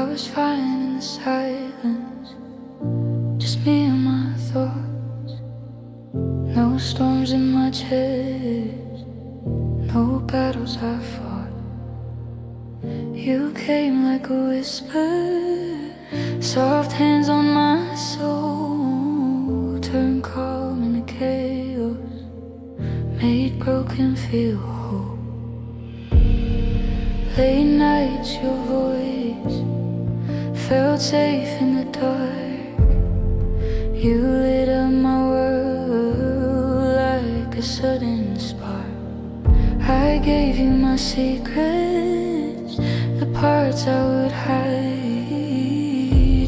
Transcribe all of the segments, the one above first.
was fine in the silence, just me and my thoughts. No storms in my chest, no battles I fought. You came like a whisper, soft hands on my soul, turned calm into chaos, made broken feel whole. Late nights, your voice felt safe in the dark. You lit up my world like a sudden spark. I gave you my secrets, the parts I would hide.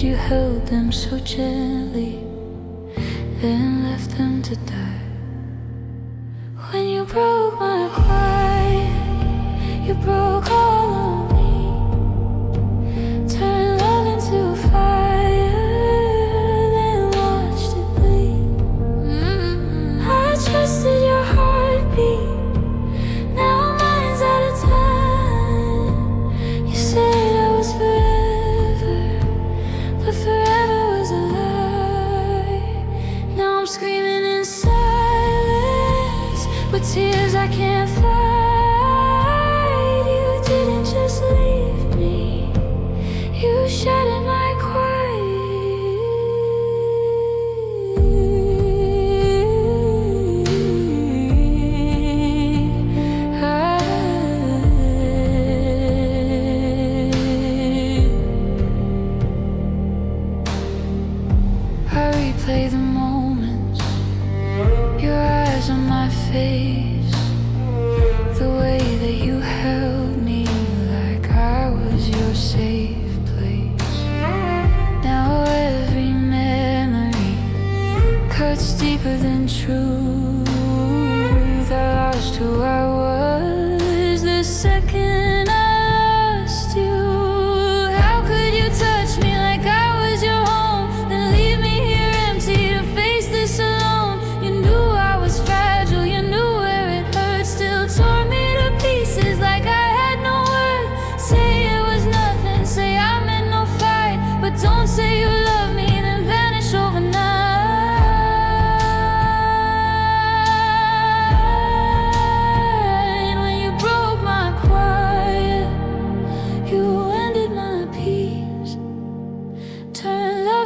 You held them so gently, then left them to die. When you broke my quiet, you broke all of me, turned love into fire, then watched it bleed. I trusted your heartbeat, now mine's out of time. You said I was forever, but forever was a lie. Now I'm screaming in silence, with tears I can't fight. You shattered my quiet. I replay the moments, your eyes on my face, the way that you held me like I was your safe. Cuts deeper than truth. I lost who I was the second I lost you. How could you touch me like I was your home, then leave me here empty to face this alone? You knew I was fragile, you knew where it hurt, still tore me to pieces like I had no worth. Say it was nothing, say I meant no fight, but don't say you love me, then vanish overnight.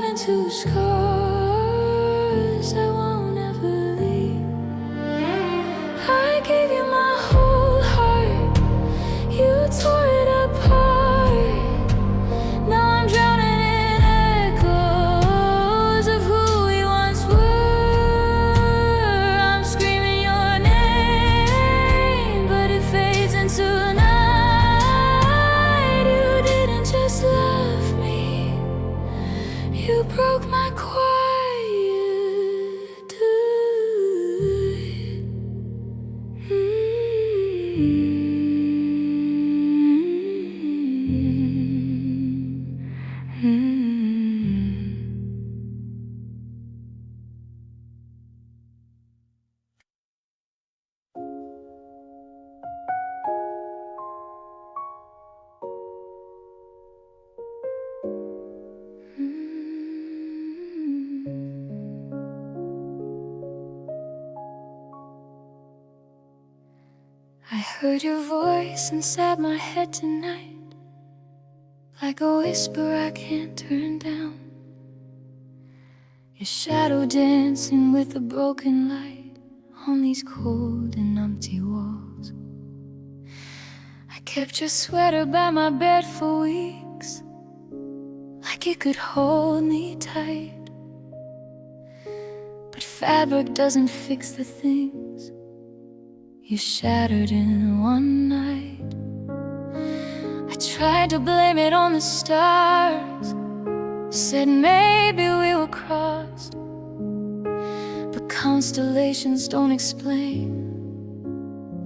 Into scars I won't ever leave. I gave you my whole heart, you tore it apart. Now I'm drowning in echoes of who we once were. I'm screaming your name, but it fades into night. You didn't just love me, you broke my quiet. I heard your voice inside my head tonight, like a whisper I can't turn down. Your shadow dancing with a broken light on these cold and empty walls. I kept your sweater by my bed for weeks, like it could hold me tight. But fabric doesn't fix the things you shattered in one night. I tried to blame it on the stars, said maybe we were crossed, but constellations don't explain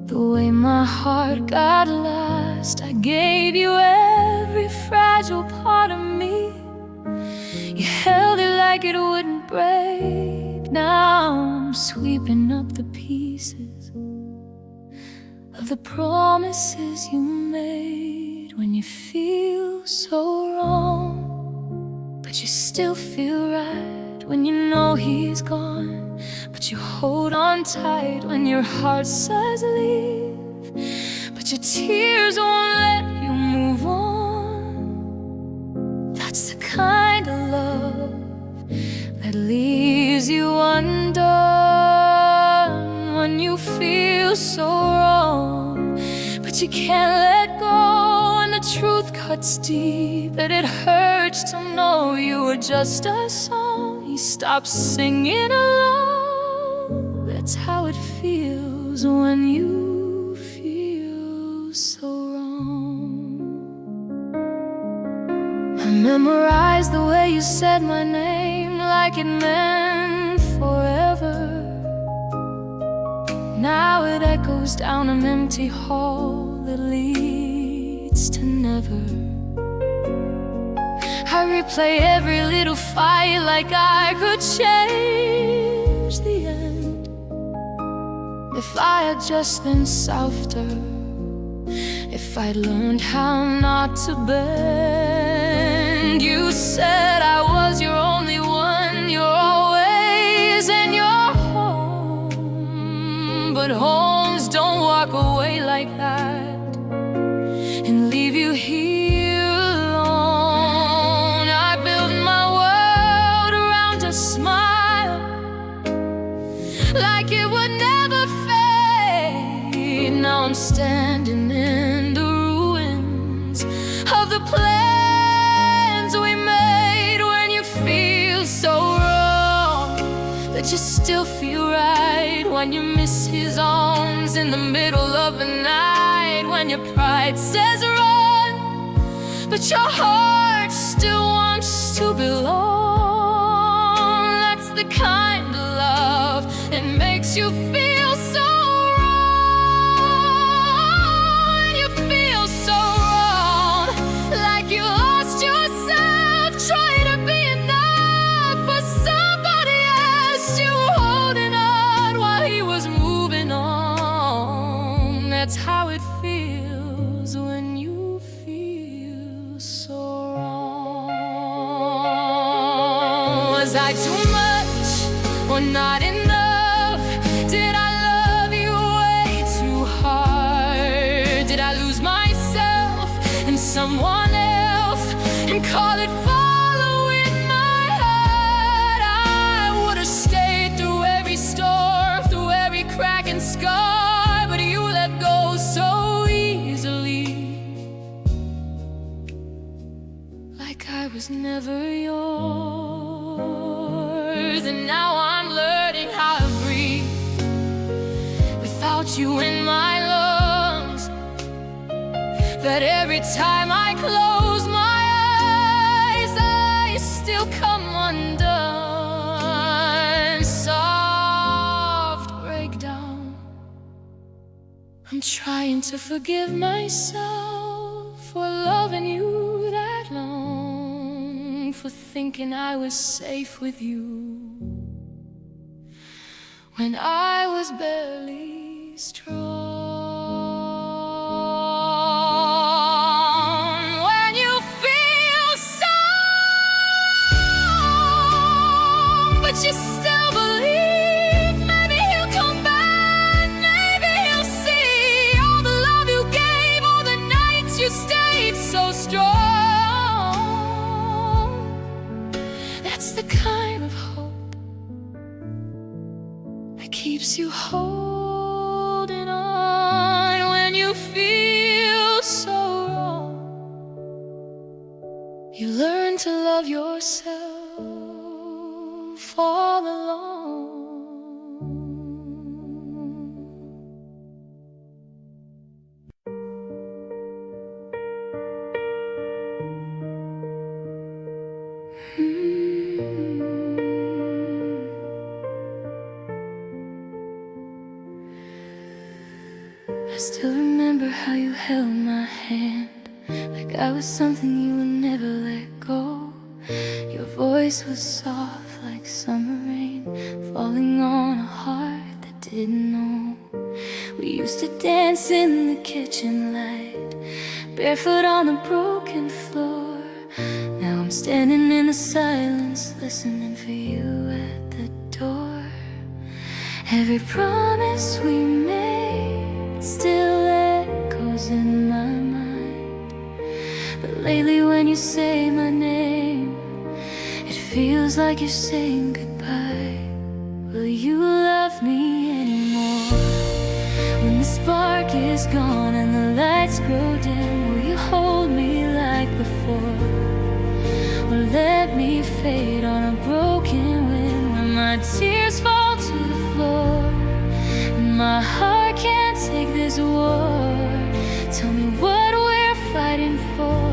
the way my heart got lost. I gave you every fragile part of me, you held it like it wouldn't break. Now I'm sweeping up the pieces of the promises you made when you feel so wrong. still feel right when you know he's gone, but you hold on tight when your heart says leave. But your tears won't let you move on. That's the kind of love that leaves you undone when you feel so wrong, but you can't let go. And the truth cuts deep, and it hurts to know you were just a song you stopped singing along. That's how it feels when you feel so wrong. I memorized the way you said my name like it meant forever. Now it echoes down an empty hall that leads to never. I replay every little fight like I could change the end. If I had just been softer, if I'd learned how not to bend. You said I was your only one, you're always in your home. But homes don't walk away like that and leave you here alone. I built my world around a smile like it would never fade. Now I'm standing in the ruins of the plans we made. When you feel so wrong, but you still feel right. When you miss his arms in the middle of the night. When your pride says run, but your heart still wants to belong. That's the kind of love that makes you feel so wrong. And you feel so wrong, like you lost yourself trying to be enough for somebody else. You were holding on while he was moving on. That's how it feels when you feel so wrong. Was I too much or not enough? Did I love you way too hard? Did I lose myself in someone else and call it following my heart? I would have stayed through every storm, through every crack and scar, but you let go so easily, like I was never yours. And now I'm learning how to breathe without you in my lungs. That every time I close my eyes, I still come undone. Soft breakdown. I'm trying to forgive myself for loving you that long, for thinking I was safe with you when I was barely strong. When you feel so, but you still believe, maybe he'll come back, maybe he'll see all the love you gave, all the nights you stayed so strong. That's the kind of hope that keeps you holding on when you feel so wrong. You learn to love yourself all alone. I still remember how you held my hand like I was something you would never let go. Your voice was soft like summer rain falling on a heart that didn't know. We used to dance in the kitchen light, barefoot on the broken floor. Now I'm standing in the silence, listening for you at the door. Every promise we made still echoes in my mind. But lately when you say my name, it feels like you're saying goodbye. Will you love me anymore? When the spark is gone and the lights grow dim, will you hold me like before? Or let me fade on a broken wind when my tears fall to the floor and my heart can't take this war? Tell me what we're fighting for.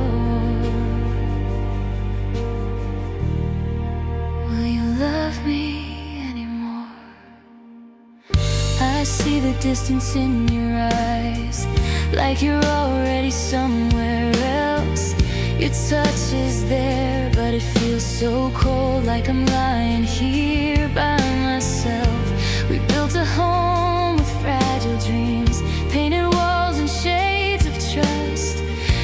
Will you love me anymore? I see the distance in your eyes, like you're already somewhere else. Your touch is there, but it feels so cold, like I'm lying here by myself. We built a home with fragile dreams, painted walls and shades of trust.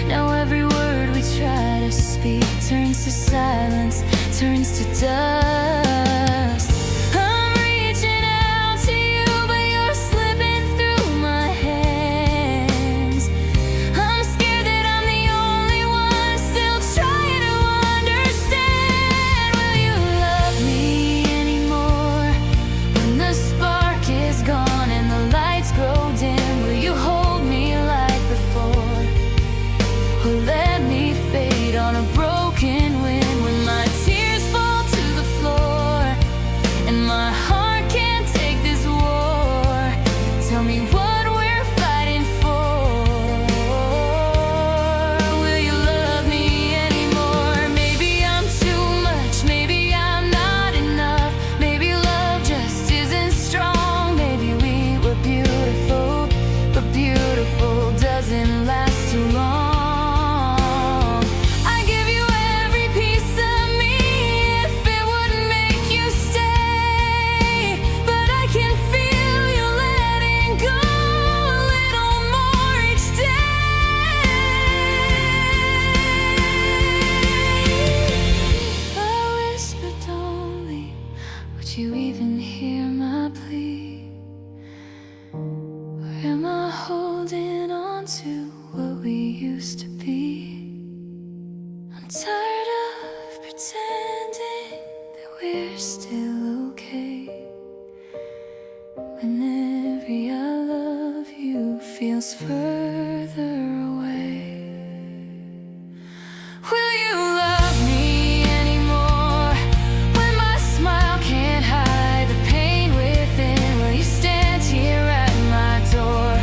Now every word we try to speak turns to silence, turns to dust. I'm reaching out to you, but you're slipping through my hands. I'm scared that I'm the only one still trying to understand. Will you love me anymore? When the spark is gone and the lights grow dim, will you hold me like before? Or let me fade on a broken wind when my tears fall to the floor and my heart can't take this war? Tell me what we're fighting for. Will you love me anymore? Maybe I'm too much, maybe I'm not enough. Maybe love just isn't strong. Maybe we were beautiful, but beautiful doesn't last too long. I give you every piece of me if it would make you stay, but I can feel you letting go a little more each day. If I whisper don't leave, would you even hear my plea? Or am I holding on to what we used to be? I'm tired of pretending that we're still okay, when every I love you feels further away. Will you love me anymore? When my smile can't hide the pain within, will you stand here at my door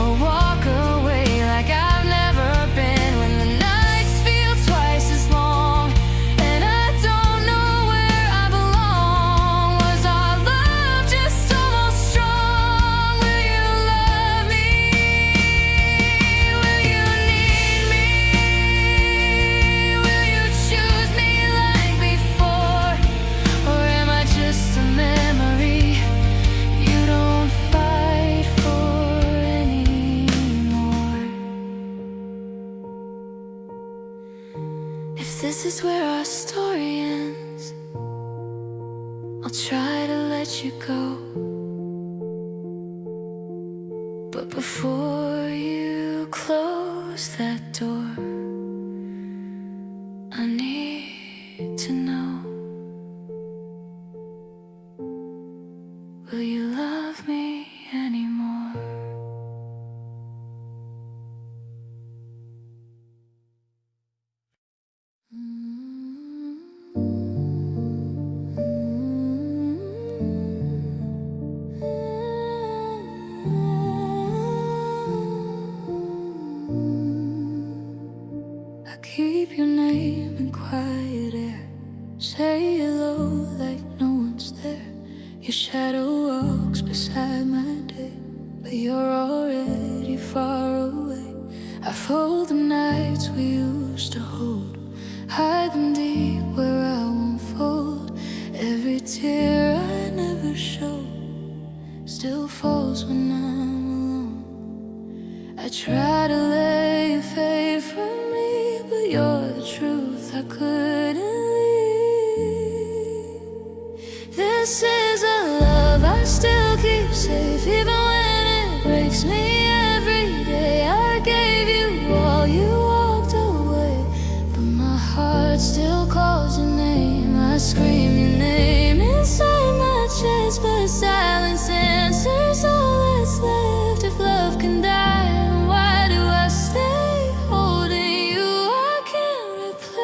or walk away like I've never been? When the nights feel twice as long and I don't know where I belong, was our love just almost strong? Will you love me? Will you need me? Will you choose me like before? Or am I just a memory you don't fight for anymore? If this is where our story ends, I'll try to let you go. But before you close that door, I need to know, will you love me anymore? I keep your name in quiet air, say hello like no one's there. Your shadow walks beside my day, but you're already far away. I fold the nights we used to hold, hide them deep where I won't fold. Every tear I never showed still falls when I'm alone. I try to lay you fade from me, but you're the truth I couldn't leave. This is a love I still keep safe, even when it breaks me every day. I gave you all, you walked away, but my heart still calls your name. I scream your name inside my chest, but silence answers all that's left. If love can die, then why do I stay holding you? I can't replace.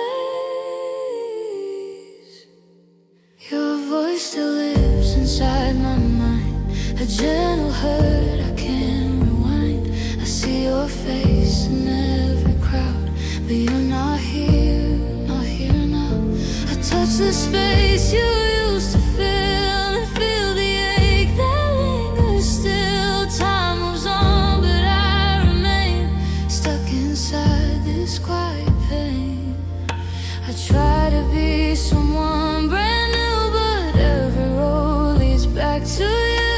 Your voice still lives inside my mind, a gentle hurt I can't rewind. I see your face in every crowd, but you're not here now. I touch the space you used to fill and feel the ache that lingers still. Time moves on, but I remain stuck inside this quiet pain. I try to be someone brand new, but every road leads back to you.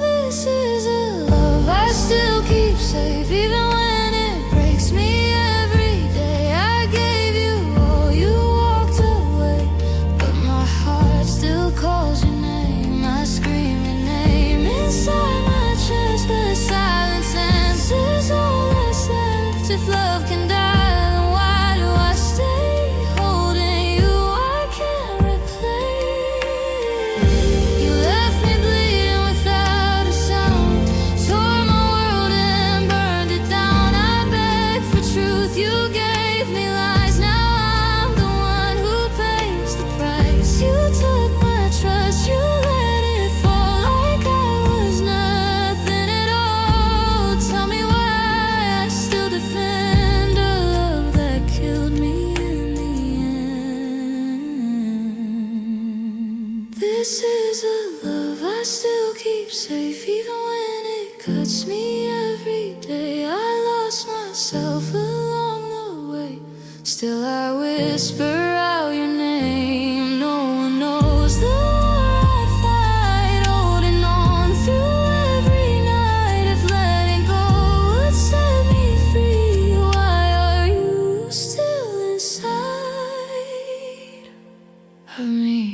This is a love I still keep safe, even when it breaks me every day. I gave you all, you walked away, but my heart still calls your name. I scream your name inside my chest, but silence answers all that's left. If love can die, then why do I stay holding you? I can't replace. You left me bleeding without a sound, tore my world and burned it down. I begged for truth, you gave me lies. Now I'm the one who pays the price. You took my trust, you let it fall like I was nothing at all. Tell me why I still defend a love that killed me in the end. This is a love I still keep safe, even when it cuts me every day. I lost myself along the way, still I whisper out your name. No one knows the war I fight, holding on through every night. If letting go would set me free, why are you still inside of me?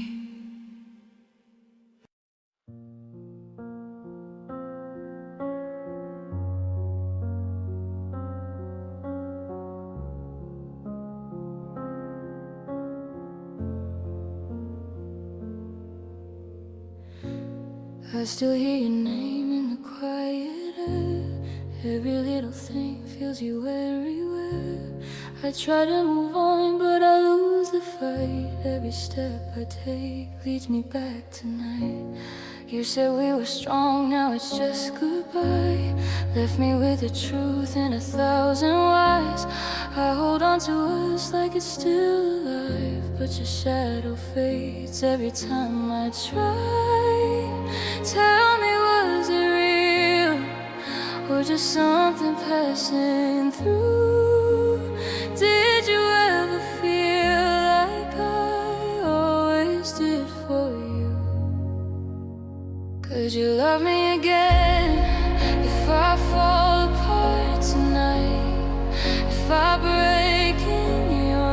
I still hear your name in the quiet air. Every little thing feels you everywhere. I try to move on, but I lose the fight. Every step I take leads me back tonight. You said we were strong, now it's just goodbye. Left me with the truth and 1,000 whys. I hold on to us like it's still alive, but your shadow fades every time I try. Tell me, was it real, or just something passing through? Did you ever feel like I always did for you? Could you love me again if I fall apart tonight? If I break in your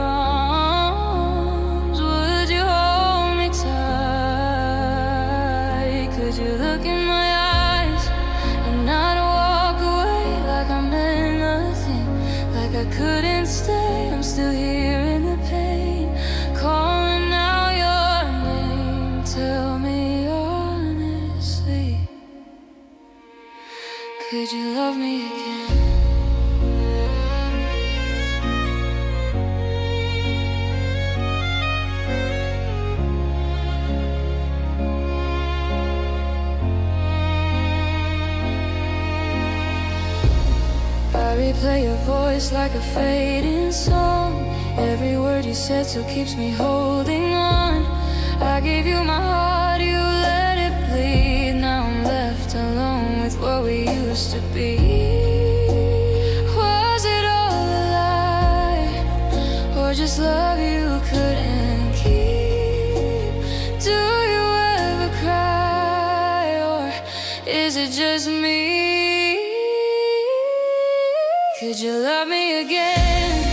arms, would you hold me tight? Could you look in my eyes and not walk away like I meant nothing, like I couldn't stay? I'm still here in the pain, calling out your name. Tell me honestly, could you love me again? I replay your voice like a fading song. Every word you said still keeps me holding on. I gave you my heart, you let it bleed. Now I'm left alone with what we used to be. Was it all a lie, or just love you couldn't keep? Do you ever cry, or is it just me? Could you love me again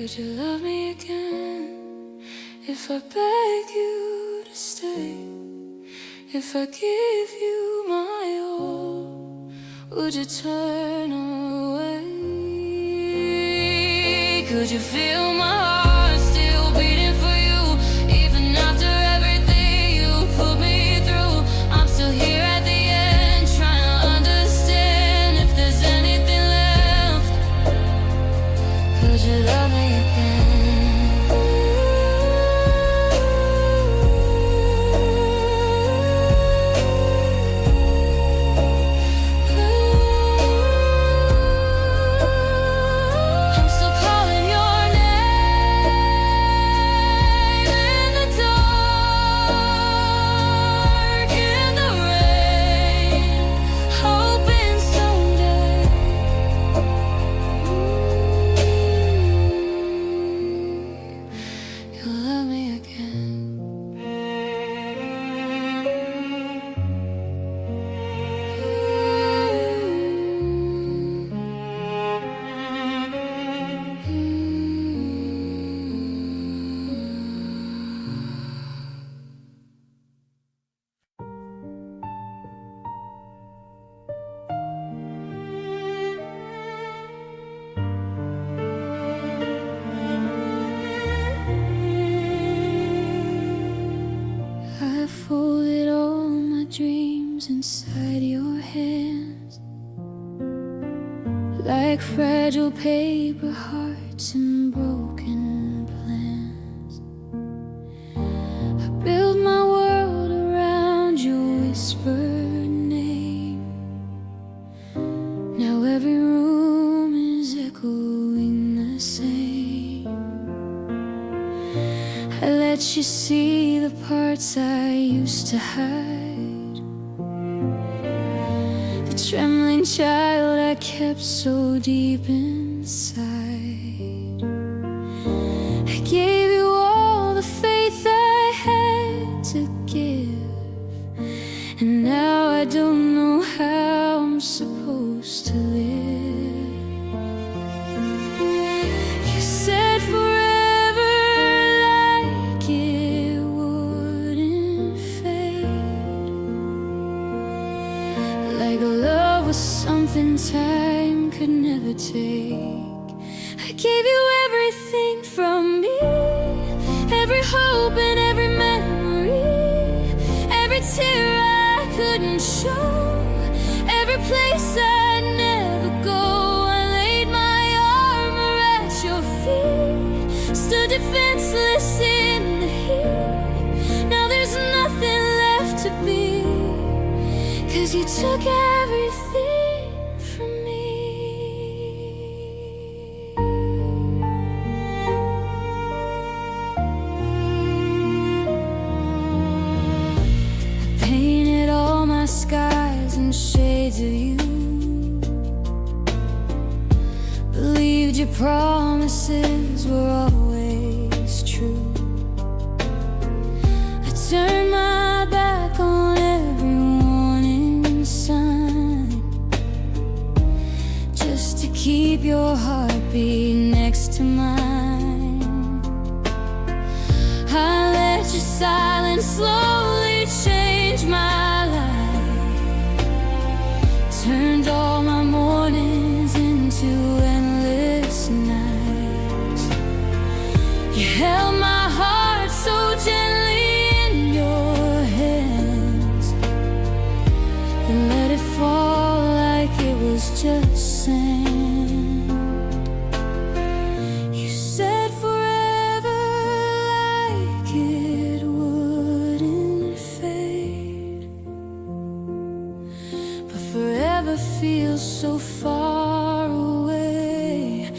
Could you love me again if I beg you to stay? If I give you my all, would you turn away? Could you feel my heart still beating for you? Even after everything you put me through, I'm still here at the end, trying to understand if there's anything left. Could you love me again? Folded all my dreams inside your hands, like fragile paper hearts and broken plans. I built my world around your whispered name. Now every room is echoing the same. I let you see the parts I used to hide, the trembling child I kept so deep inside. I gave you all the faith I had to give, and now I don't know how I'm supposed to live. You said forever, like love was something time could never take. I gave you everything from me, every hope and every memory, every tear I couldn't show, every place I'd never go. I laid my armor at your feet, stood defenseless in the heat. Now there's nothing left to be, 'cause you took everything from me. I painted all my skies in shades of you, believed your promises were always true. I turned my back on everyone inside, just to keep your heartbeat next to mine. I let your silence slowly change my life, turned all my mornings into endless nights. You held my heart so gently in your hands, then let it fall like it was just sand. You said forever, like it wouldn't fade, but forever feels so far away.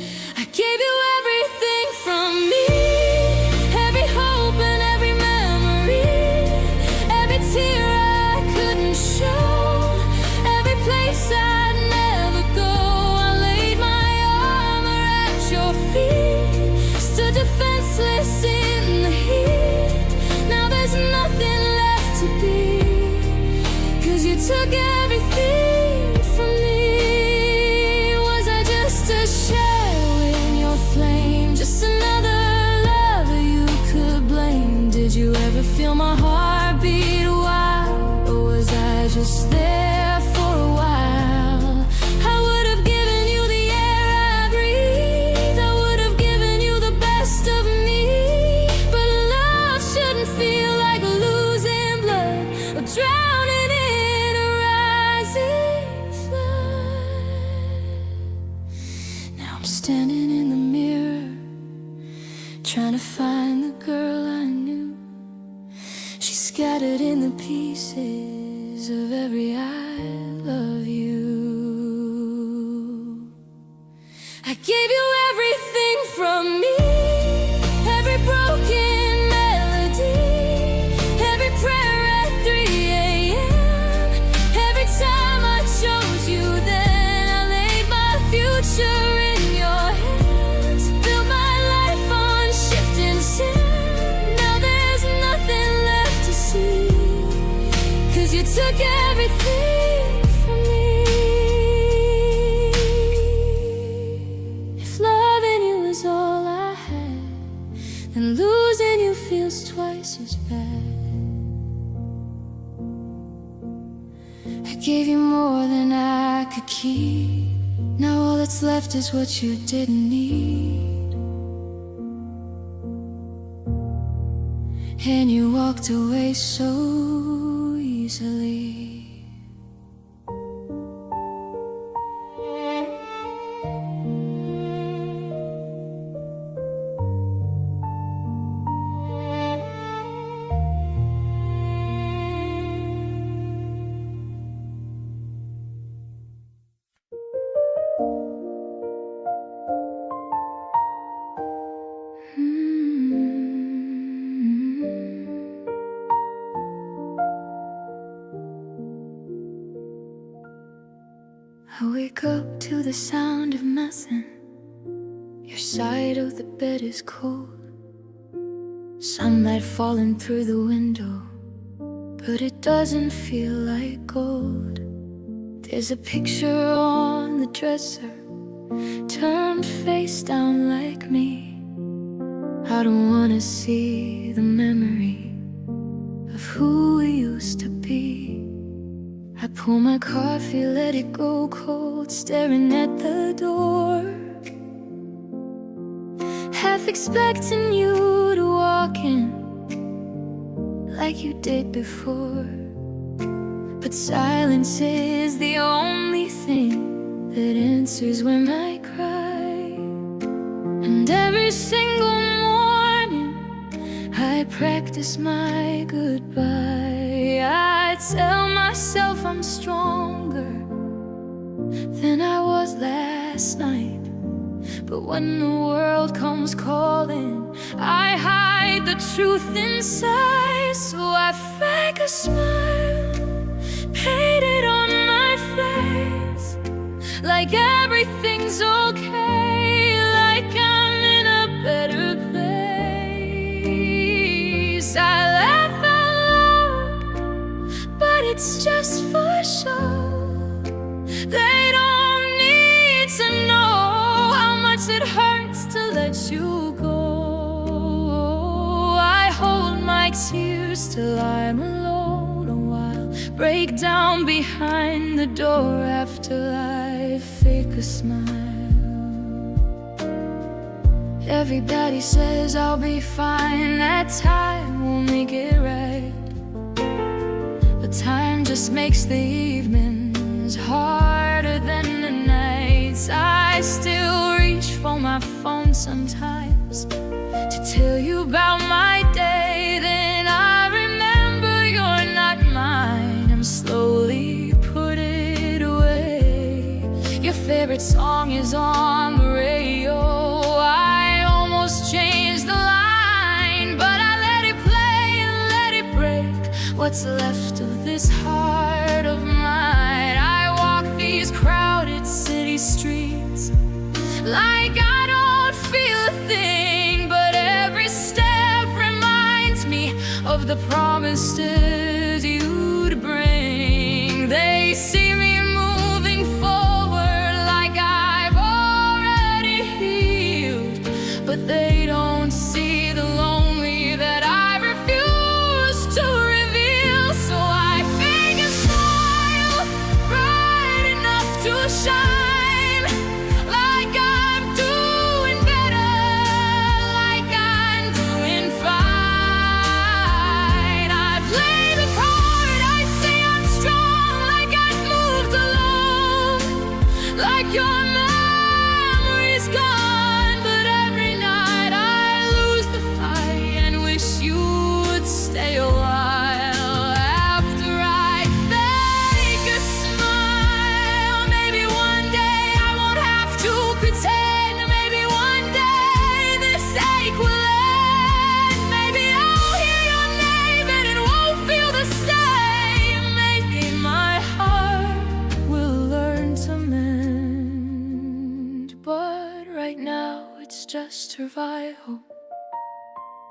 I gave you everything from me, every hope and every memory, every tear I couldn't show, every place I'd never go. I laid my armor at your feet, stood defenseless in the heat. Now there's nothing left to be, 'cause you took everything from me. Was I just a shadow in your flame, just another feel my heart beat wild? Or was I just there for a while? I would have given you the air I breathe, I would have given you the best of me. But love shouldn't feel like losing blood or drowning in a rising flood. Now I'm standing in the mirror, trying to find the girl I knew. She's scattered in the pieces of every I love you. I gave you everything from me, every broken melody, every prayer at 3 a.m. Every time I chose you, then I laid my future in your hands, built my life on shifting sand. Now there's nothing left to see, 'cause you took everything from me. If loving you is all I had, then losing you feels twice as bad. I gave you more than I could keep, now all that's left is what you didn't need. And you walked away so easily. I wake up to the sound of nothing. Your side of the bed is cold, sunlight falling through the window, but it doesn't feel like gold. There's a picture on the dresser, turned face down like me. I don't wanna see the memory of who we used to be. I pour my coffee, let it go cold, staring at the door, half expecting you to walk in like you did before. But silence is the only thing that answers when I cry. And every single morning I practice my goodbye. I tell myself I'm stronger than I was last night, but when the world comes calling, I hide the truth inside. So I fake a smile, paint it on my face, like everything's okay, like I'm in a better place. I laugh out loud, but it's just for show. They don't need to know how much it hurts to let you go. I hold my tears till I'm alone a while, break down behind the door after I fake a smile. Everybody says I'll be fine, that time will make it right, but time just makes the evenings harder than the nights. I still reach for my phone sometimes to tell you about my day, then I remember you're not mine. I'm slowly put it away. Your favorite song is on the radio, I almost changed the line, but I let it play and let it break what's left of this heart of mine. I walk these crowded city streets like I don't feel a thing, but every step reminds me of the promises you'd bring. They see me moving forward like I've already healed, but they don't see the lonely that I refuse just survival,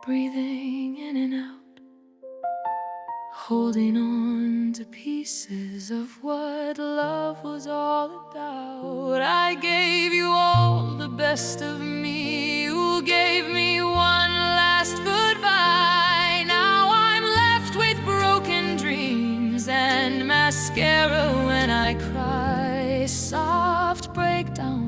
breathing in and out, holding on to pieces of what love was all about. I gave you all the best of me, you gave me one last goodbye. Now I'm left with broken dreams and mascara when I cry. Soft breakdown.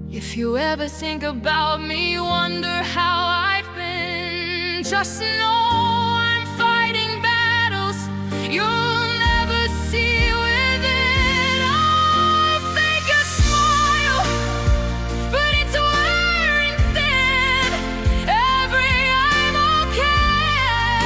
If you ever think about me, wonder how I've been, just know I'm fighting battles you'll never see with it. I'll fake a smile, but it's wearing thin. Every I'm okay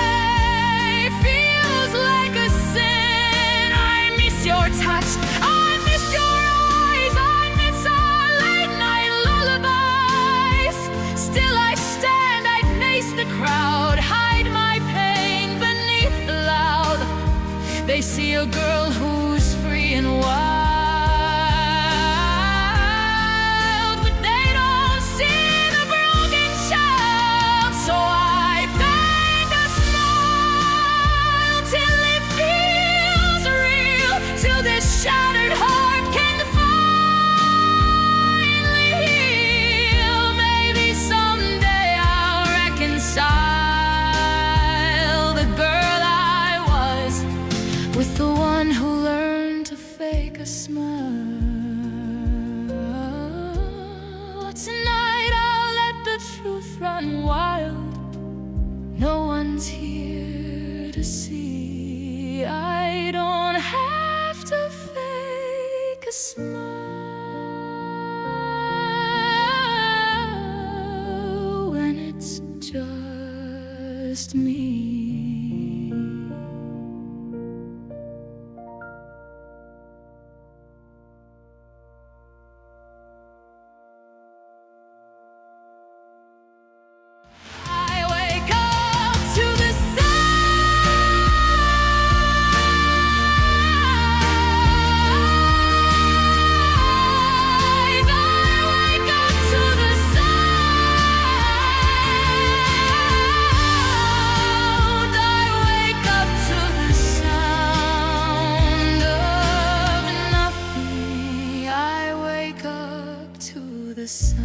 feels like a sin. I miss your touch, I miss your eyes, I miss our late night lullabies. Still I stand, I face the crowd, hide my pain beneath the loud. They see a girl who's free and wild, but they don't see the broken child. So I fake a smile till it feels real, till this shattered heart can finally heal. Maybe someday I'll reconcile the girl I was with the one who learned to fake a smile. Tonight I'll let the truth run wild. No one's here to see. I don't have to fake a smile when it's just me. I wake up to the sound. I wake up to the sound. I wake up to the sound of nothing. I wake up to the sound.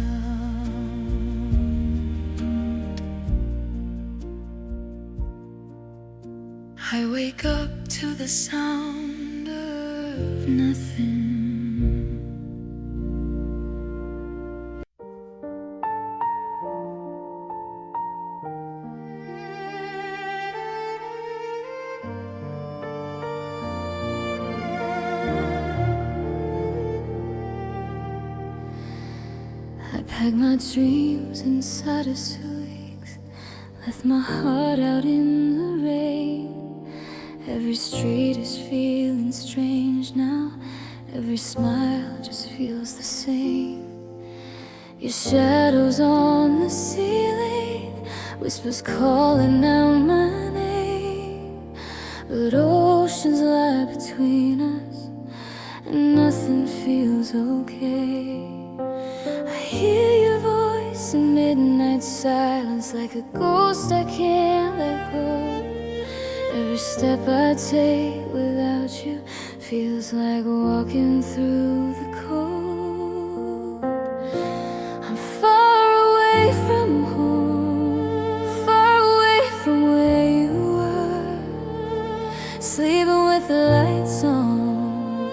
I wake up to the sound of nothing. I packed my dreams inside a suitcase, left my heart out in the rain. Every street is feeling strange now, every smile just feels the same. Your shadow's on the ceiling, whispers calling out my name. But oceans lie between us, and nothing feels okay. I hear your voice in midnight silence, like a ghost I can't let go. Every step I take without you feels like walking through the cold. I'm far away from home, far away from where you were, sleeping with the lights on,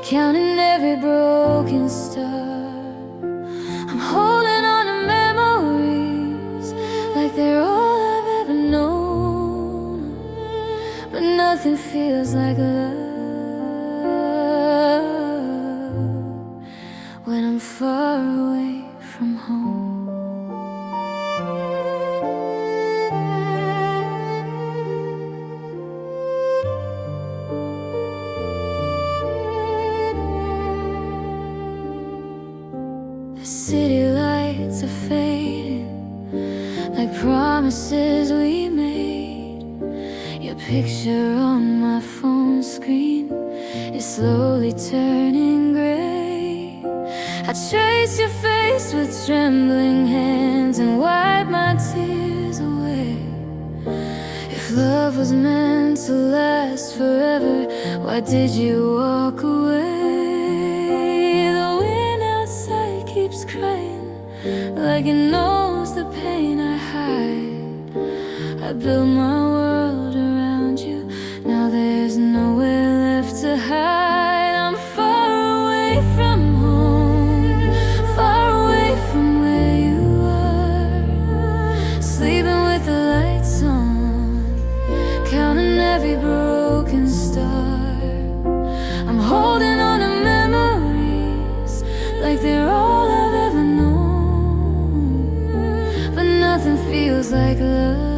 counting every broken star. I'm holding on to memories like they're all I've ever known, but nothing feels like love when I'm far away from home. The city lights are fading like promises we made. Your picture on my phone screen is slowly turning gray. I trace your face with trembling hands and wipe my tears away. If love was meant to last forever, why did you walk away? The wind outside keeps crying, like it knows the pain I hide. I built my world around you, now there's nowhere left to hide. I'm far away from home, far away from where you are, sleeping with the lights on, counting every broken star. I'm holding on to memories like they're all I've ever known, but nothing feels like love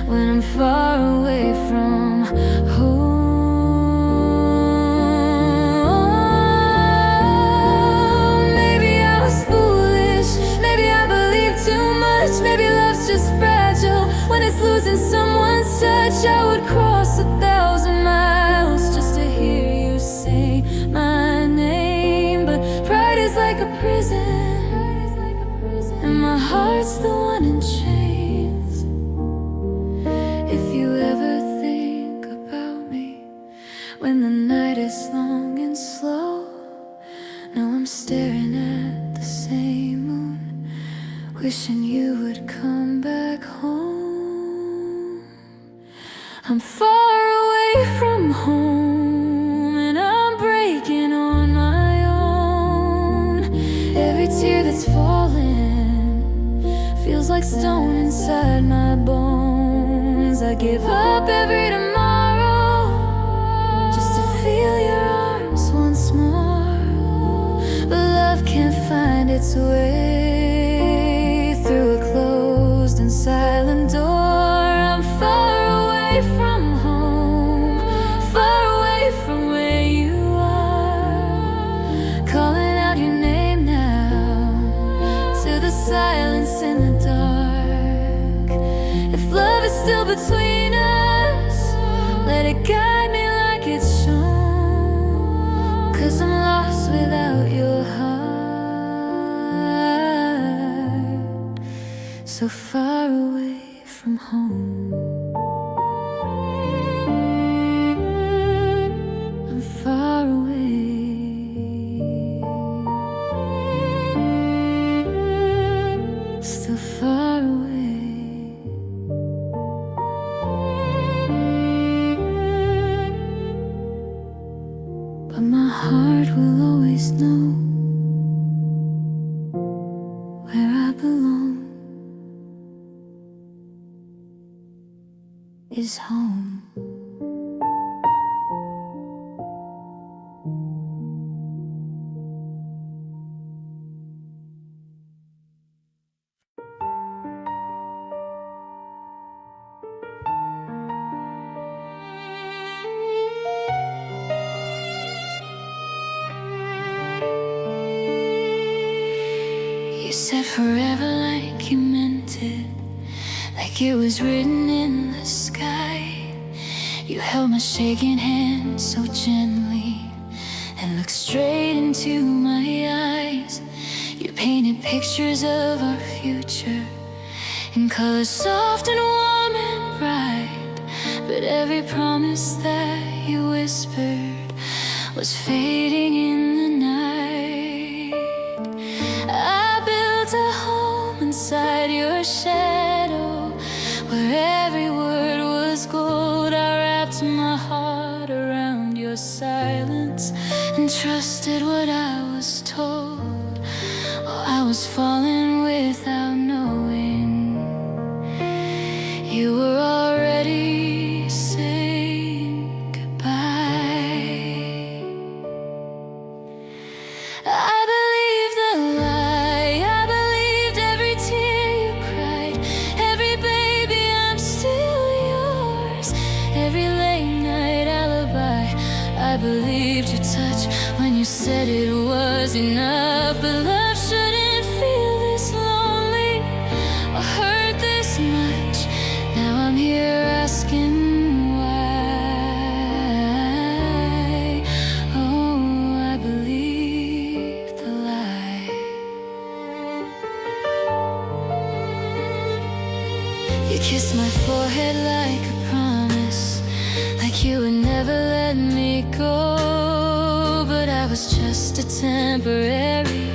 when I'm far away from home. Maybe I was foolish, maybe I believed too much, maybe love's just fragile. When it's losing someone's touch, I would cross 1,000 miles just to hear you say my name. But pride is like a prison, and my heart's the one in chains. If you ever think about me when the night is long and slow, know I'm staring at the same moon, wishing you would come back home. I'm far away from home, and I'm breaking on my own. Every tear that's falling feels like stone inside my bones. I give up every tomorrow just to feel your arms once more, but love can't find its way through a closed and silent door. I'm far away from home, far away from where you are, calling out your name now to the silence in the dark. If love is still between us, let it guide me like it's shown, 'cause I'm lost without your heart, so far away from home. I'm far away, still far away. But my heart will always know where I belong is home. You said forever like you meant it, like it was written in the sky. You held my shaking hand so gently and looked straight into my eyes. You painted pictures of our future in colors soft and warm and bright, but every promise that you whispered was fading in the night. I built a home inside your shadow, where every word was gold. I wrapped my heart around your silence and trusted what I was told. Oh, I was falling without knowing you were already saying goodbye. I believed the lie, I believed every tear you cried, every baby I'm still yours, every late night alibi. I believed your touch when you said it was enough, but love shouldn't feel this lonely or hurt this much. Now I'm here asking why. Oh, Kiss my forehead like a promise, like you would never let me go. But I was just a temporary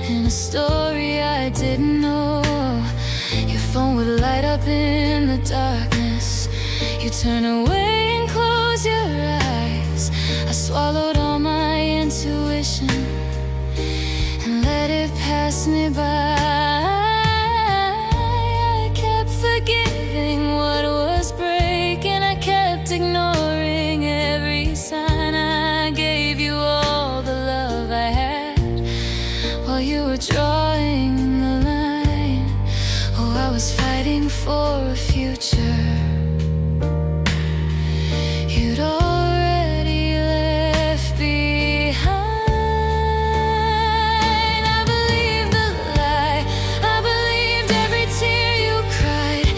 in a story I didn't know. Your phone would light up in the darkness. You turn away and close your eyes. I swallowed all my intuition and let it pass me by. I kept forgiving what was breaking. I kept ignoring every sign. I gave you all the love I had while you were drawing the line. Oh, I was fighting for a future you'd already left behind. I believed the lie, I believed every tear you cried,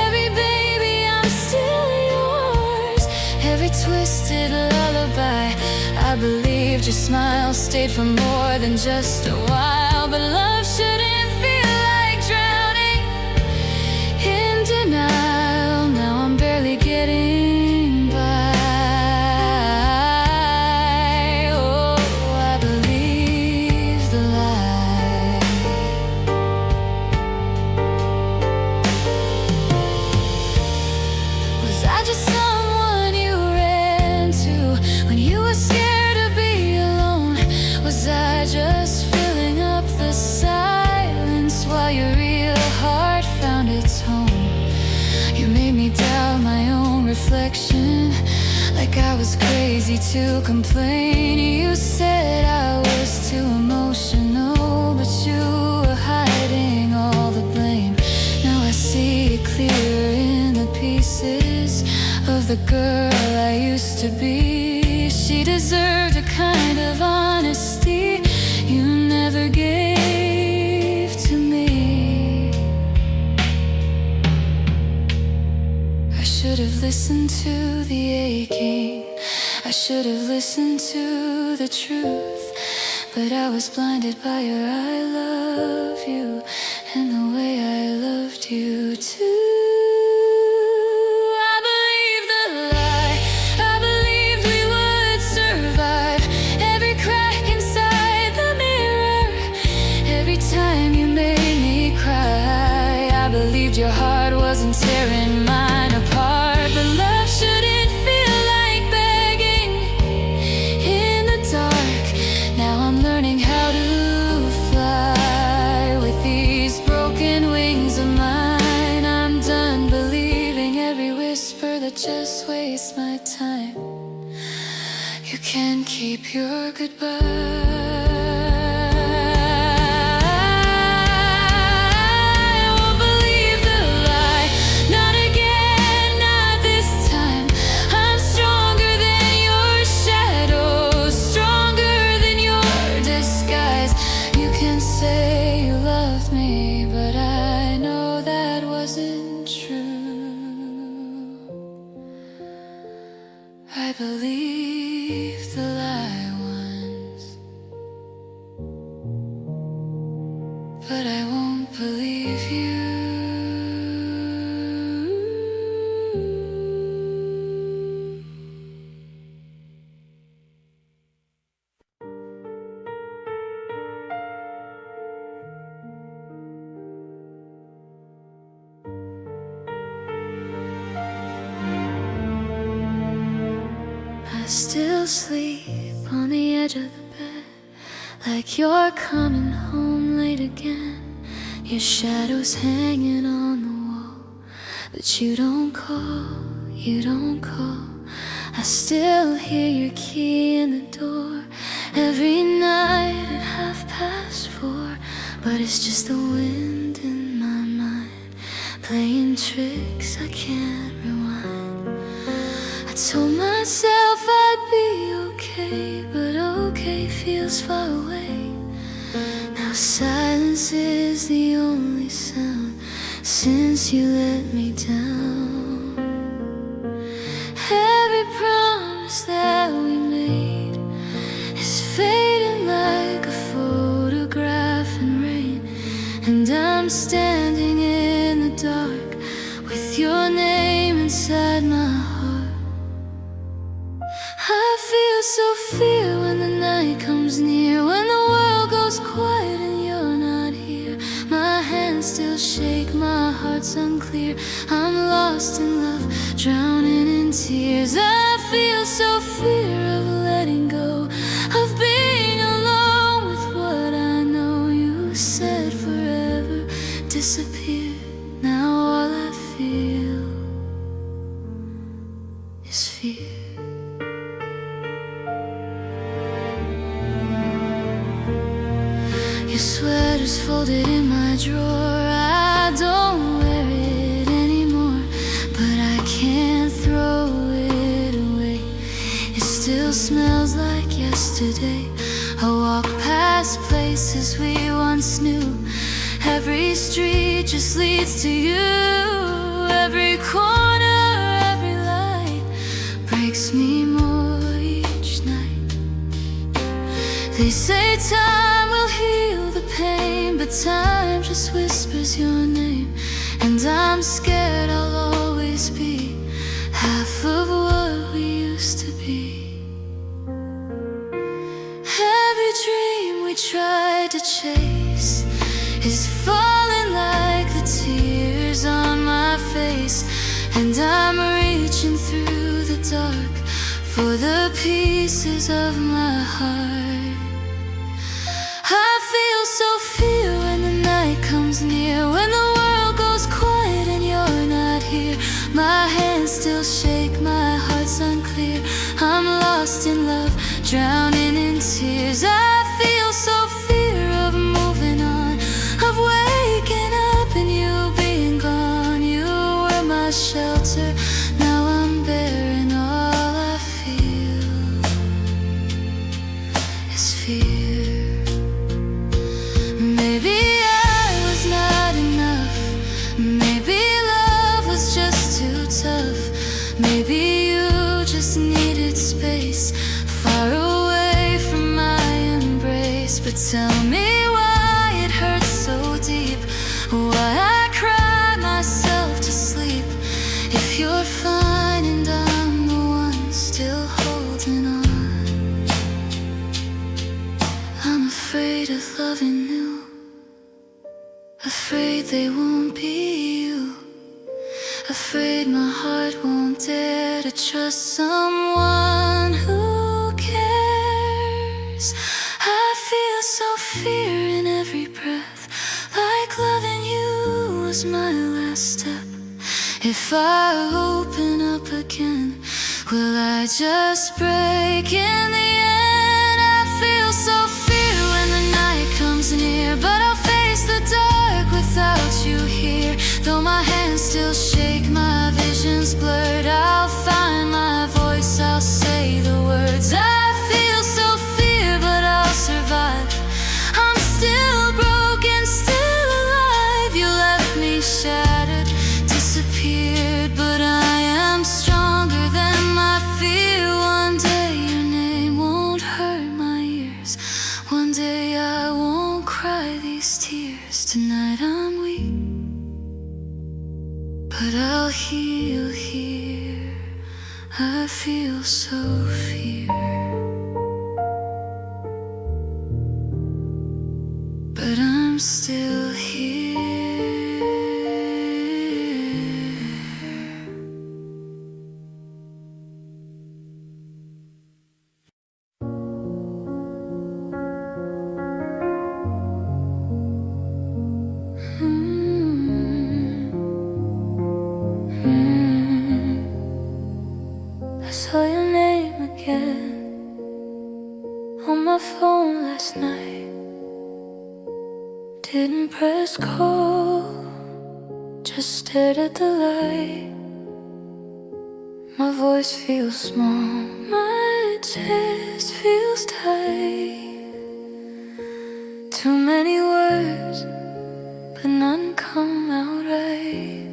every baby I'm still yours, every twisted lullaby. I believed your smile stayed for more than just a while. But love shouldn't feel like drowning in denial. Now I'm barely getting by. Oh, I believe the lie. Was I just someone you ran to when you were scared to be alone? Was I just filling up the silence while your real heart found its home? You made me doubt my own reflection, like I was crazy to complain. You said I was too emotional, but you were hiding all the blame. Now I see it clearer in the pieces of the girl I used to be. She deserved a kind of honesty you never gave to me. I should have listened to the aching, I should have listened to the truth, but I was blinded by your I love you and the way I loved you too. I believed the lie, I believed we would survive every crack inside the mirror, every time you made me cry. I believed your heart wasn't tearing mine apart. But love shouldn't feel like begging in the dark. Now I'm learning how to fly with these broken wings of mine. I'm done believing every whisper that just wastes my time. You can keep your goodbye. I believed the lie once, but I won't believe you. I still sleep on the edge of the bed, like you're coming home late again. Your shadow's hanging on the wall, but you don't call, you don't call. I still hear your key in the door every night at 4:30. But it's just the wind in my mind playing tricks I can't rewind. I told myself I'd be okay, but okay feels far away. Now silence is the only sound since you let me down. Every promise that we made is fading like a photograph in rain. And I'm standing in the dark with lost in love, drowning in tears. I feel so fear of letting go, of being alone with what I know. You said forever disappear. Now all I feel is fear. Your sweater's folded in my drawer. I don't wear it anymore, but I can't throw it away. It still smells like yesterday. I walk past places we once knew. Every street just leads to you. Every corner, every light breaks me more each night. They say time will heal the pain, but time just whispers your name. And I'm scared I'll always be half of what we used to be. Every dream we tried to chase is falling like the tears on my face. And I'm reaching through the dark for the pieces of my heart. I feel so fear when the night comes near, when the world goes quiet and you're not here. My hands still shake, my heart's unclear. I'm lost in love, drowning in tears. I feel so fear of moving on, of waking up and you being gone. You were my shelter, now I'm bare, and all I feel is fear. Maybe I was not enough. Maybe love was just too tough. Maybe you just needed space, far away from my embrace. But tell me why it hurts so deep, why I cry myself to sleep. If you're fine and I'm the one still holding on, I'm afraid of loving new, afraid they won't be you, afraid my heart won't dare to trust someone who cares. I feel so fear in every breath, like loving you was my last step. If I open up again, will I just break in the end? I feel so fear when the night comes near, but I'll face the dark without you here. Though my hands still shake, my vision's blurred, I'll find my voice, I'll say the words. I feel so fear, but I'll survive. I'm still broken, still alive. You left me shattered, disappeared, but I am stronger than my fear. One day your name won't hurt my ears. One day I won't cry these tears. Tonight I'm weak, but I'll heal here. I feel so fear, but I'm still here. I saw your name again on my phone last night. Didn't press call, just stared at the light. My voice feels small, my chest feels tight. Too many words, but none come out right.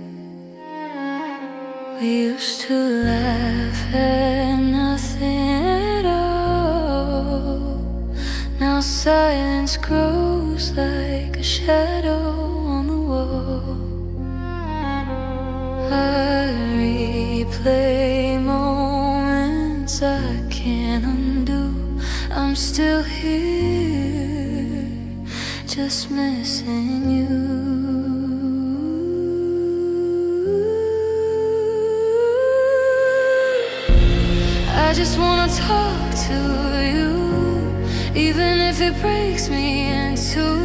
We used to laugh at nothing at all. Now silence grows like a shadow on the wall. I replay moments I can't undo. I'm still here, just missing you. I just wanna talk to you, even if it breaks me in two.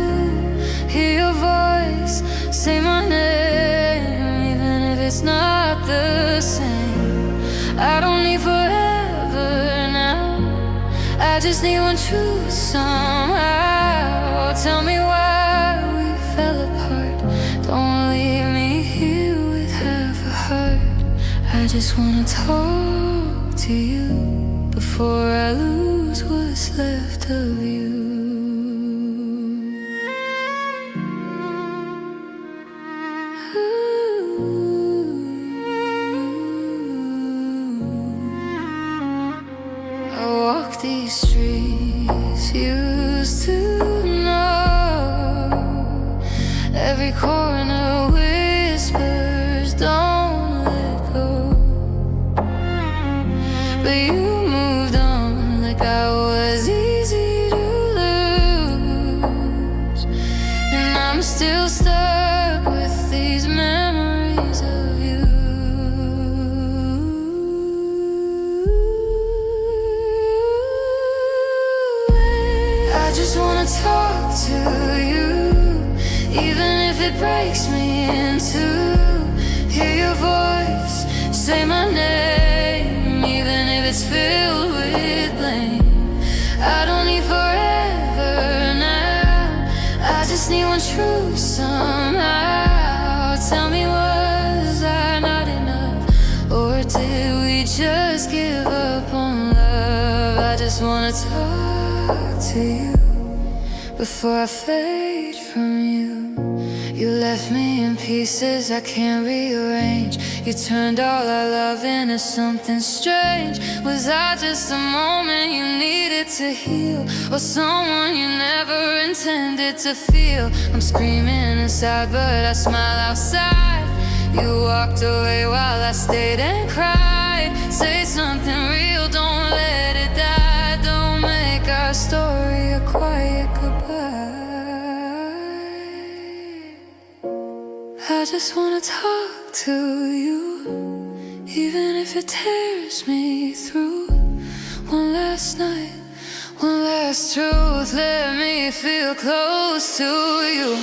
Hear your voice, say my name, even if it's not the same. I don't need forever now, I just need one truth somehow. Tell me why we fell apart, don't leave me here with half a heart. I just wanna talk to you before I lose what's left of you. I walk these streets, used to know every corner whispers, don't let go. But you moved on like I was easy to lose, and I'm still stuck with these memories of you. I just wanna talk to you, even if it breaks me in two. Hear your voice, say my name, even if it's filled with blame. I don't need forever now, I just need one truth somehow. Tell me, was I not enough, or did we just give up on love? I just wanna talk to you before I fade from you. You left me in pieces I can't rearrange. You turned all our love into something strange. Was I just a moment you needed to heal, or someone you never intended to feel? I'm screaming inside but I smile outside. You walked away while I stayed and cried. Say something real, don't let it die. Don't make our story a quiet goodbye. I just wanna talk to you, even if it tears me through. One last night, one last truth, let me feel close to you.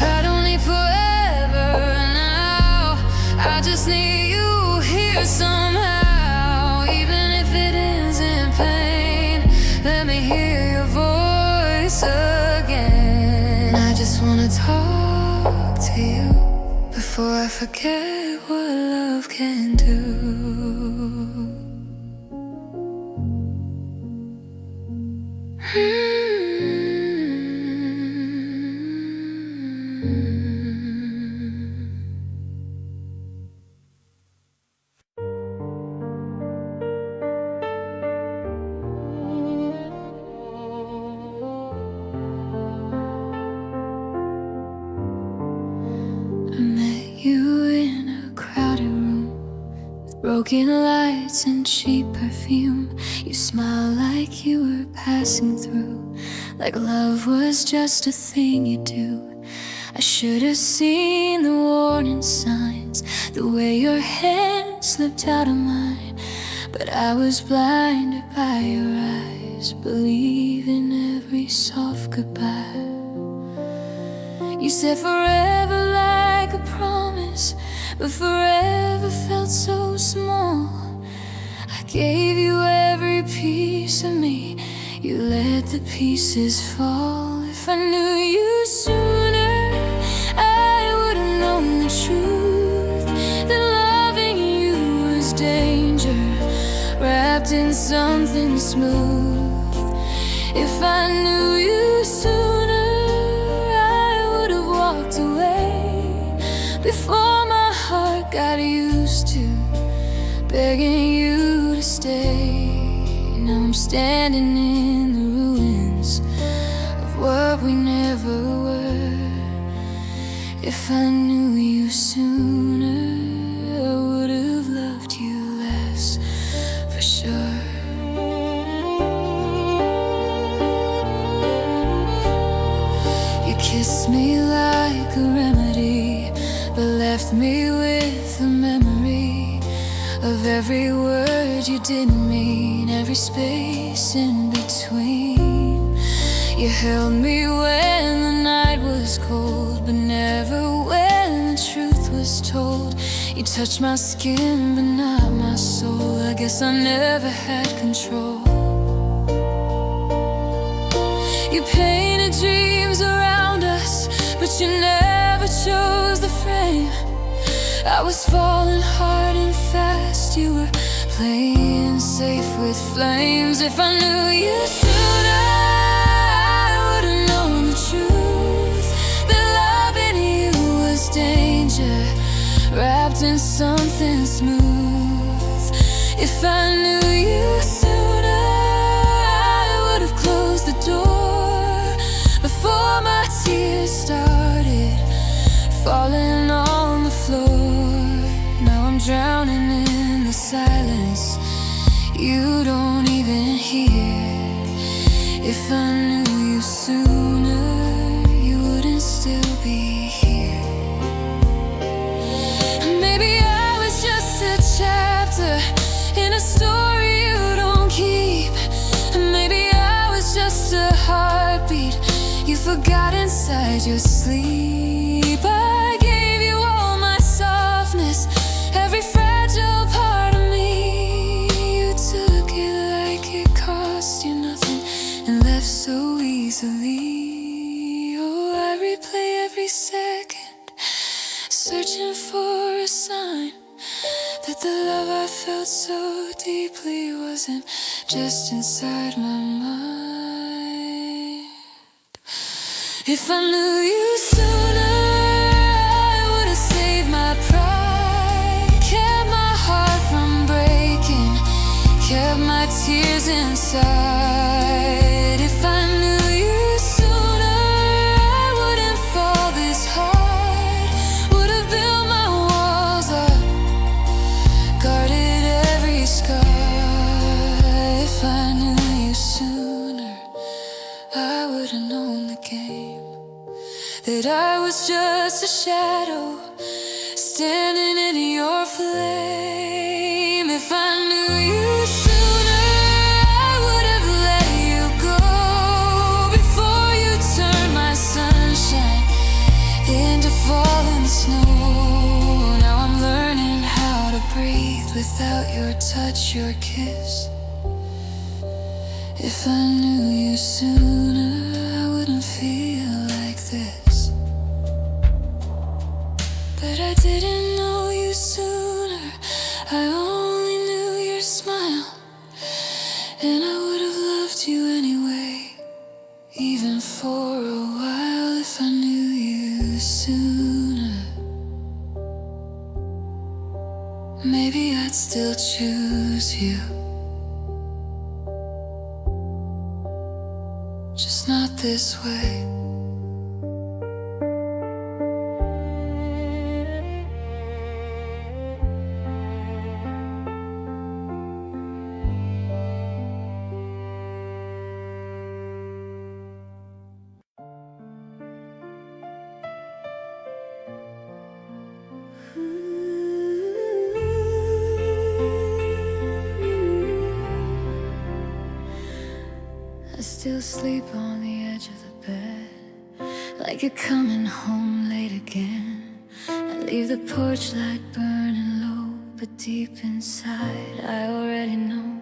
I don't need forever now, I just need you here somehow. Even if it ends in pain, let me hear your voice again. I just wanna talk to you before I forget what love can do. I met you in a crowded room with broken lights and cheap perfume. You smiled like you were passing through, like love was just a thing you do. I should have seen the warning signs, the way your hand slipped out of mine. But I was blinded by your eyes, believing every soft goodbye. You said forever like a promise, but forever felt so small. I gave you every piece of me, you let the pieces fall. If I knew you sooner, I would have known the truth, that loving you was danger, wrapped in something smooth. If I knew you sooner, I would have walked away before my heart got used to begging you to stay. Now I'm standing in the ruins of what we never were. If I knew you sooner, I would have loved you less, for sure. You kissed me like a remedy, but left me with a memory of every word you didn't mean, every space in between. You held me when the night was cold, but never when the truth was told. You touched my skin, but not my soul. I guess I never had control. You painted dreams around us, but you never chose the frame. I was falling hard and fast. You were playing safe with flames. If I knew you sooner, I would've known the truth, that loving you was danger, wrapped in something smooth. If I knew you sooner, I would've closed the door before my tears started falling on the floor. Now I'm drowning in the silence you don't even hear. If I knew you sooner, you wouldn't still be here. Maybe I was just a chapter in a story you don't keep. Maybe I was just a heartbeat you forgot inside your sleep. I gave you all my softness, every fragile part of me. You took it like it cost you nothing and left so easily. Oh, I replay every second, searching for a sign that the love I felt so deeply wasn't just inside my mind. If I knew you sooner, I would've saved my pride, kept my heart from breaking, kept my tears inside. If I knew you sooner, I wouldn't fall this hard, would've built my walls up, guarded every scar. If I knew you sooner, I would've known the game, that I was just a shadow standing in your flame. If I knew you sooner, I would have let you go before you turned my sunshine into falling snow. Now I'm learning how to breathe without your touch, your kiss. If I knew you sooner, I wouldn't feel like this. But I didn't know you sooner, I only knew your smile. And I would have loved you anyway, even for a while. If I knew you sooner, maybe I'd still choose you, just not this way. I still sleep on the edge of the bed, like you're coming home late again. I leave the porch light burning low, but deep inside I already know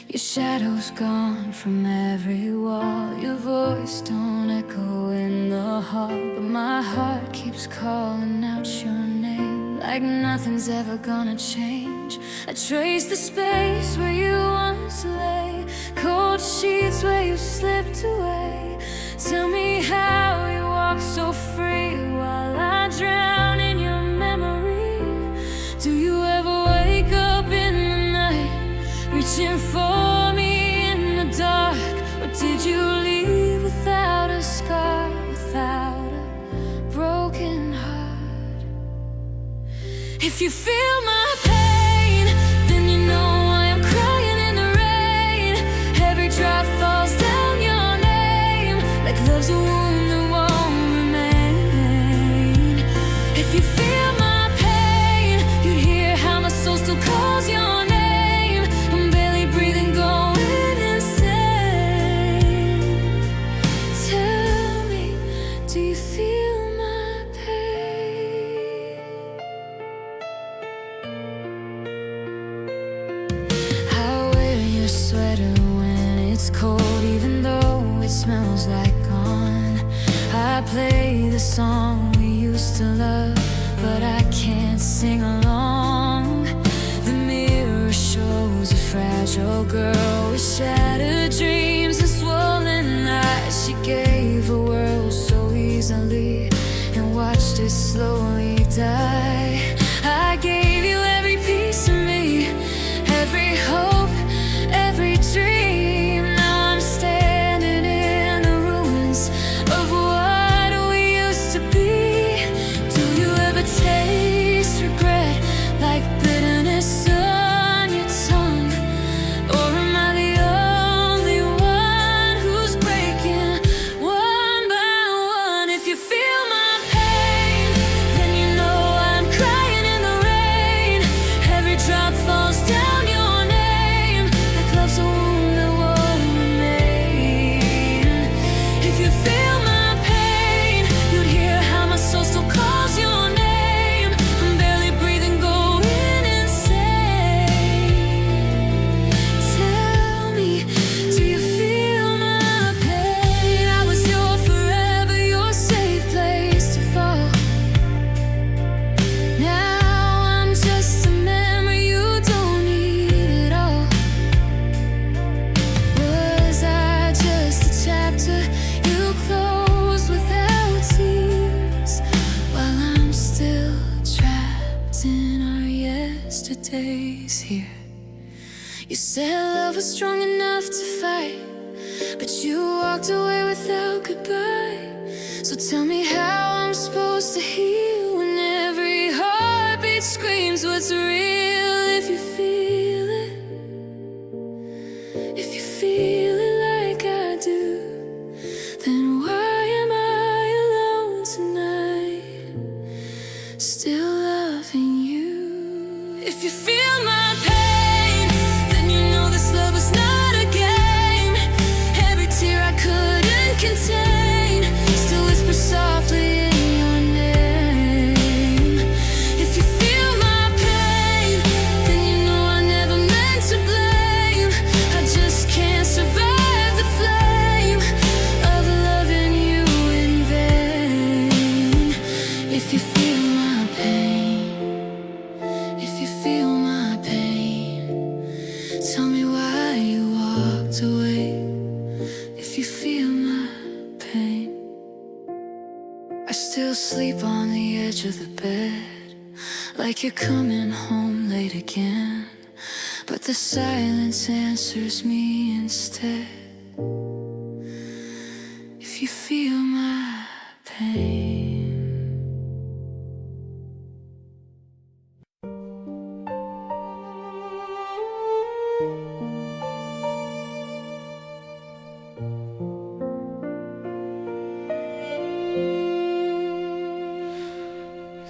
your shadow's gone from every wall. Your voice don't echo in the hall, but my heart keeps calling out your name, like nothing's ever gonna change. I trace the space where you once lay, cold sheets where you slipped away. Tell me how you walk so free while I drown in your memory. Do you ever wake up in the night reaching for me in the dark? Or did you leave without a scar, without a broken heart? If you feel my pain, then you know I am crying in the rain. Every drop falls down your name, like love's a wound that won't remain. If you feel my pain, you'd hear how my soul still song we used to love, but I can't sing along. The mirror shows a fragile girl with shattered dreams and swollen eyes. She gave a world so easily and watched it slowly die. I gave you every piece of me, every hope, every dream. Now I'm standing in the ruins of what we used to be. Do you ever taste regret like bitterness on your tongue? Or am I the only one who's breaking one by one? If you feel my pain, then you know I'm crying in the rain. Every drop falls down your name, like love's a wound that won't remain. If you feel my pain, you'd hear how my soul still calls your name. I'm barely breathing, going insane. Tell me, do you feel my pain? I was your forever, your safe place to fall. Now I'm just a memory, you don't need it all. Was I just a chapter you closed without tears, while I'm still trapped in our yesterdays here? You said love was strong enough to fight, but you walked away without goodbye. So tell me how I'm supposed to heal when every heartbeat screams what's real. If you feel it, if you feel it like I do, then why am I alone tonight, still loving you? If you feel my pain, then you know this love was not a game. Every tear I couldn't contain still whispers softly in your name. If you feel my pain, then you know I never meant to blame. I just can't survive the flame of loving you in vain. If you feel my pain, if you feel my pain, tell me why you walked away. If you feel my pain, I still sleep on the edge of the bed, like you're coming home late again. But the silence answers me instead. If you feel my pain.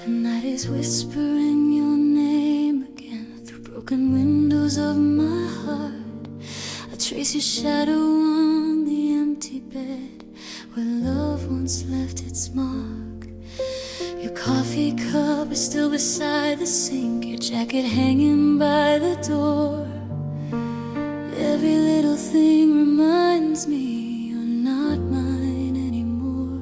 The night is whispering your name again through broken windows of my heart. I trace your shadow on the empty bed where love once left its mark. Your coffee cup is still beside the sink, your jacket hanging by the door. Every little thing reminds me you're not mine anymore.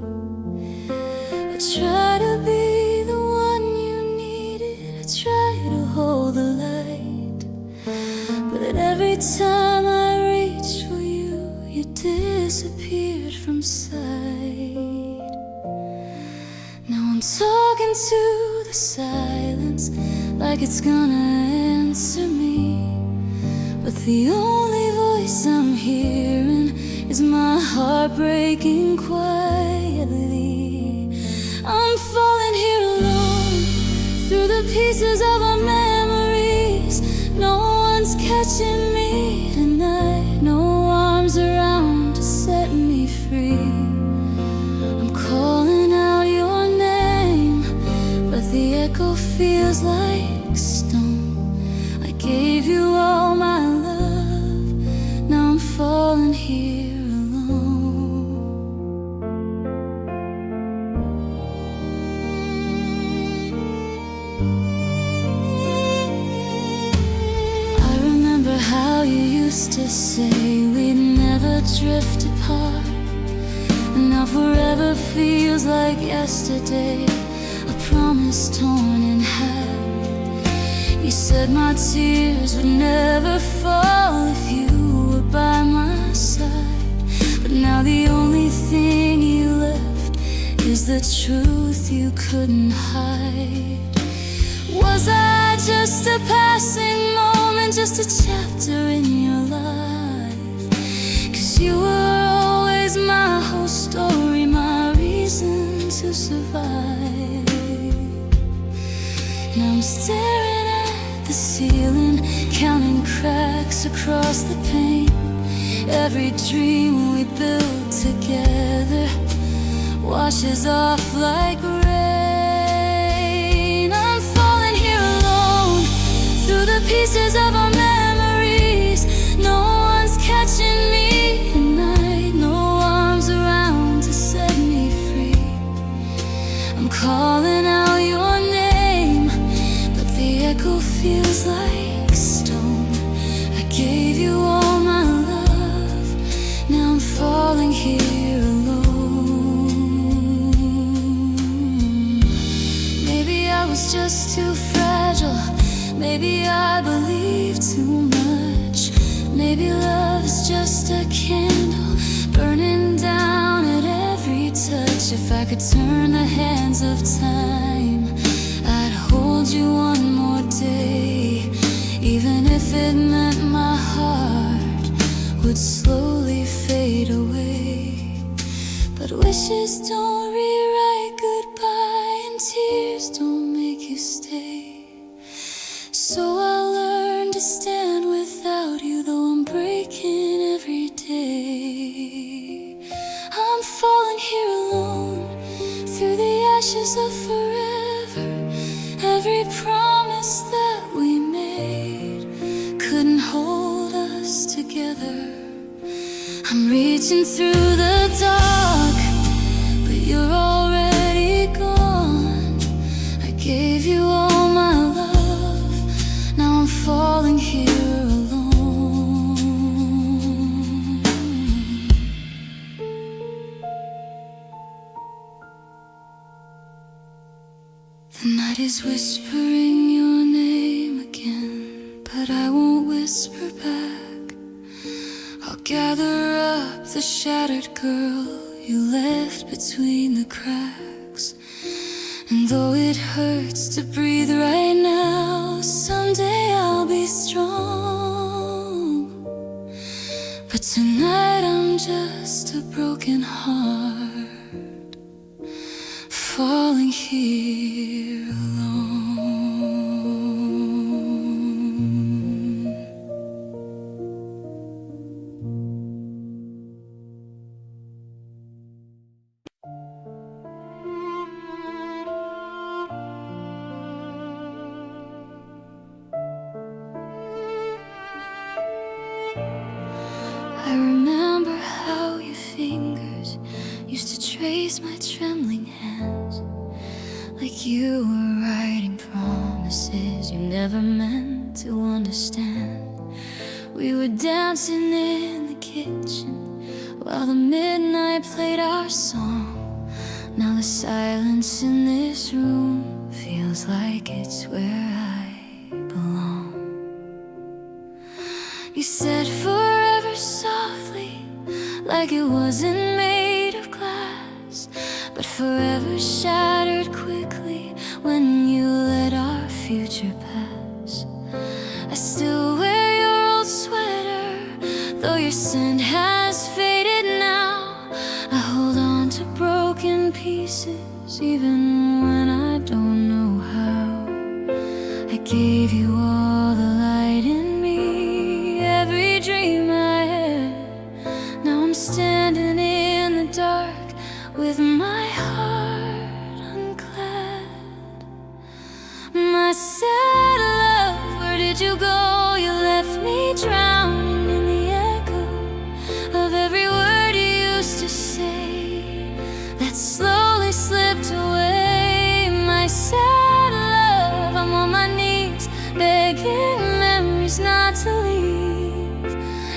I try to be the one you needed, I try to hold the light, but every time I reached for you, you disappeared from sight. Now I'm talking to the silence like it's gonna answer me, but the only voice I'm hearing is my heart breaking quietly. I'm falling here alone through the pieces of our memories. No one's catching me tonight, no arms around to set me free. I'm calling out your name, but the echo feels like stone. I gave you all my love, now I'm falling here alone. I remember how you used to say we'd never drift apart, And now forever feels like yesterday, a promise torn in half. You said my tears would never fall if you were by my side. But now the only thing you left is the truth you couldn't hide. Was I just a passing moment, just a chapter in your life? 'Cause you were always my whole story, my reason to survive. Now I'm staring at the ceiling, counting cracks across the pane. Every dream we built together washes off like rain. I'm falling here alone through the pieces of our memories. No one's catching me tonight, no arms around to set me free. I'm calling out your name, but the echo feels like stone. I gave you all my love, now I'm falling here alone. Maybe I was just too fragile, maybe I believed too much. Maybe love is just a candle burning down at every touch. If I could turn the hands of time, I'd hold you one more day, even if it meant my heart would slowly fade away. But wishes don't rewrite goodbye, and tears don't make you stay. So I learned to stand without you, though I'm breaking every day. I'm falling here alone through the ashes of forever. Every promise that we made couldn't hold us together. I'm reaching through the dark, but you're already gone. I gave you all my love, now I'm falling here alone. The night is whispering your name again, but I won't whisper back. I'll gather up the shattered girl you left between the cracks. And though it hurts to breathe right now, someday I'll be strong. But tonight I'm just a broken heart, falling here alone. I remember how your fingers used to trace my trembling hands, like you were writing promises you never meant to understand. We were dancing in the kitchen while the midnight played our song. Now the silence in this room feels like it's where I belong. You said forever softly, like it wasn't made of glass, but forever shattered quickly when you let our future pass. I still wear your old sweater, though your scent has faded now. I hold on to broken pieces even when I don't know how. I gave you all the light in me, every dream I had. Now I'm standing in the dark with my heart unclad. My sad love, where did you go? You left me drowning in the echo of every word you used to say that slowly slipped away. My sad love, I'm on my knees begging memories not to leave.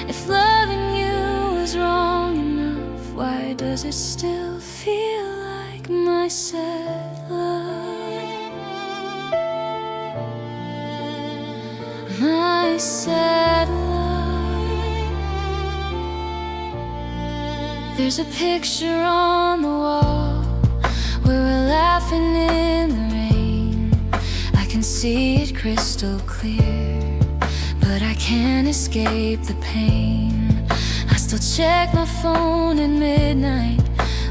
If loving you was wrong enough, why does does it still feel like my sad love? My sad love. There's a picture on the wall where we're laughing in the rain. I can see it crystal clear, but I can't escape the pain. I still check my phone at midnight,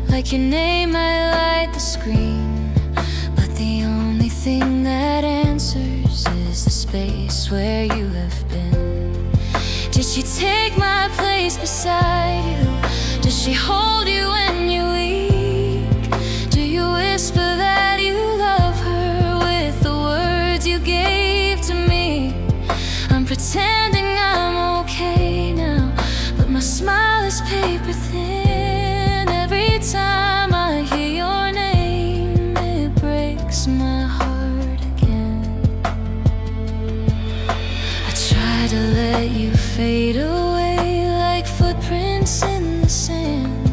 like your name might light the screen. But the only thing that answers is the space where you have been. Did she take my place beside you? Does she hold you when you're weak? Do you whisper that you love her with the words you gave to me? I'm pretending I'm okay now, but my smile is paper thin. Every time I hear your name, it breaks my heart again. I try to let you fade away like footprints in the sand,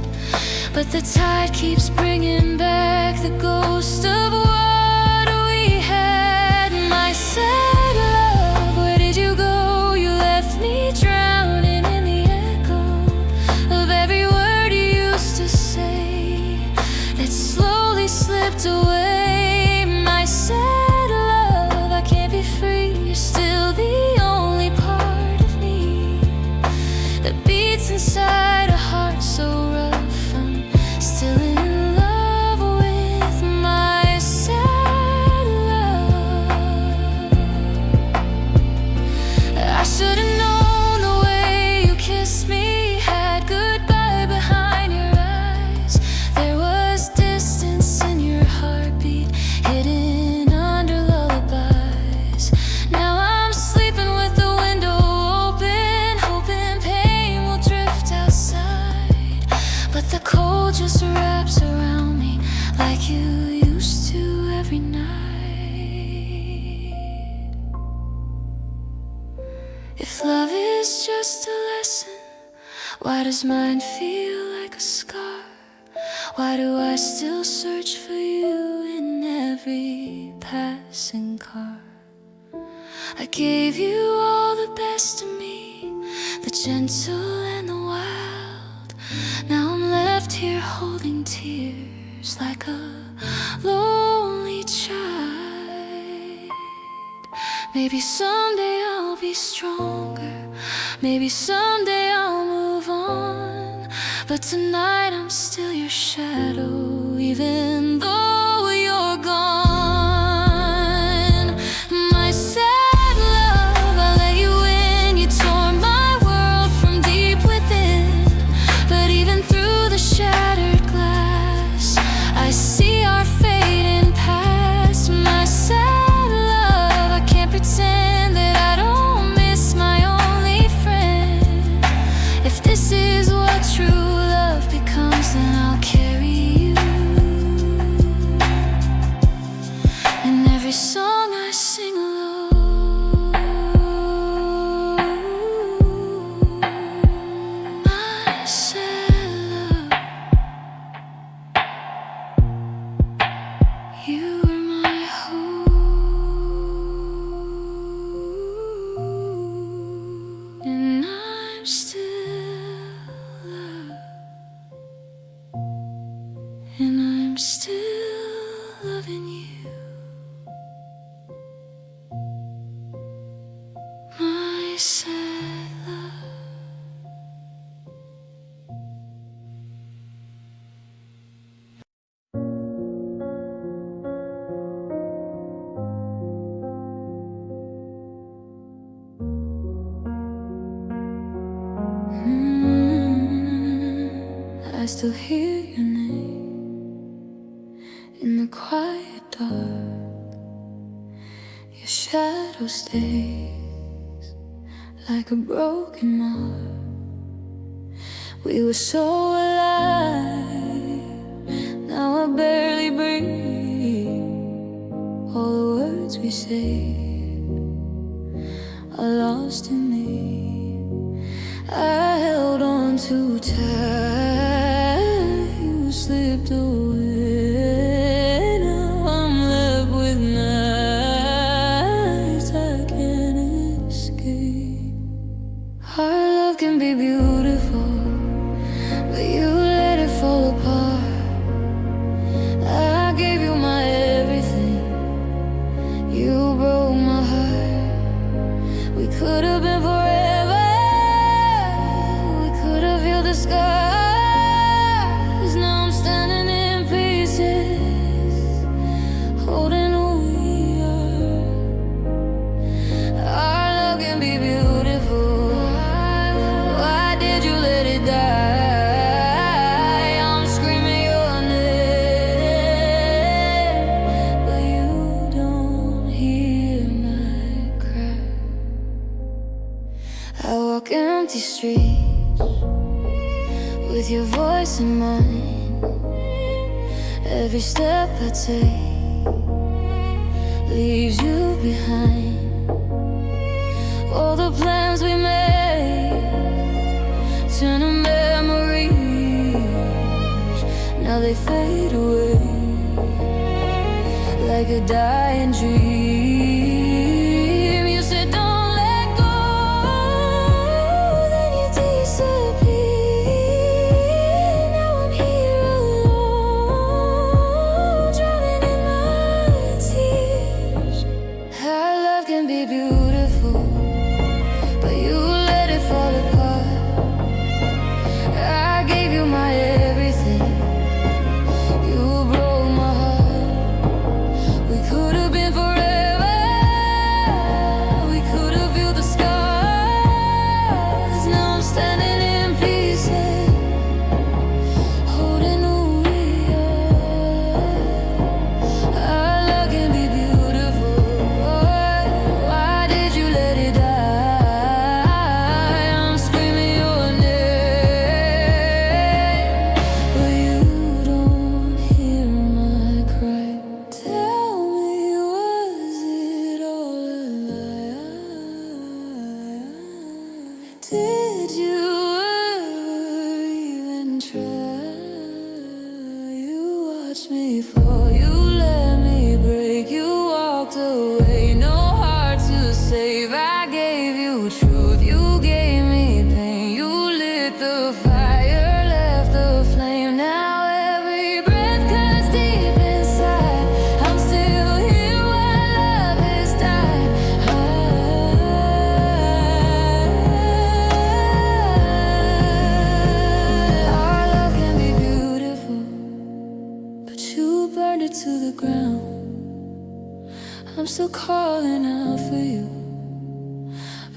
but the tide keeps bringing back the ghost of what we had. My sad love, where did you go? You left me drowning in the echo of every word you used to say that slowly slipped away. My sad love, I can't be free. You're still the only part of me that beats inside a heart so rough. I'm still in love with my sad love. I should've known the way you kissed me had goodbye behind your eyes. There was distance in your heartbeat, hidden under lullabies. Now I'm sleeping with the window open, hoping pain will drift outside. But the cold just wraps around me like you used to every night. If love is just a lesson, why does mine feel like a scar? Why do I still search for you in every passing car? I gave you all the best of me, the gentle and the wild. Now I'm left here holding tears like a lonely child. Maybe someday I'll be stronger, maybe someday I'll move on, but tonight I'm still your shadow, even though you're gone. My sad love, I let you in. You tore my world from deep within, but even through the shattered glass, I see our fading past. My sad love, I can't pretend that I don't miss my only friend. If this is what true love becomes, then I'll carry you in every song I sing alone. My sad love, you were my hope, and I'm still loved, and I'm still loving you. My sad love. I still hear your name in the quiet dark. Your shadow stays like a broken mark. We were so alive, now I barely breathe. All the words we say are lost in me. I held on too tight be beautiful, but you let it fall apart. I gave you my everything, you broke my heart. We could have been forever, we could have healed the scars. Now I'm standing in pieces, holding who we are. Our love can be beautiful. Why did you let it die? I'm screaming your name, but you don't hear my cry. I walk empty streets with your voice in mine. Every step I take leaves you behind. All the plans we made turn to memories. Now they fade away like a dying dream. You said don't let go, then you disappear. Now I'm here alone, drowning in my tears. Our love can be beautiful, but you let it fall apart. I gave you my everything, you broke my heart. We could have been forever, we could have healed the scars. Now I'm standing in pieces, holding who we are. Our love can be beautiful. Why did you let it die? I'm screaming your name, but you don't hear my cry. Tell me, was it all a lie? Did you ever even try? You watched me fall, you let me break, you walked away, no heart to save. I gave you truth, you gave me pain, you lit the fire, left the flame. Now every breath cuts deep inside. I'm still here while love has died. Our love can be beautiful, but you burned it to the ground. I'm still calling out for you,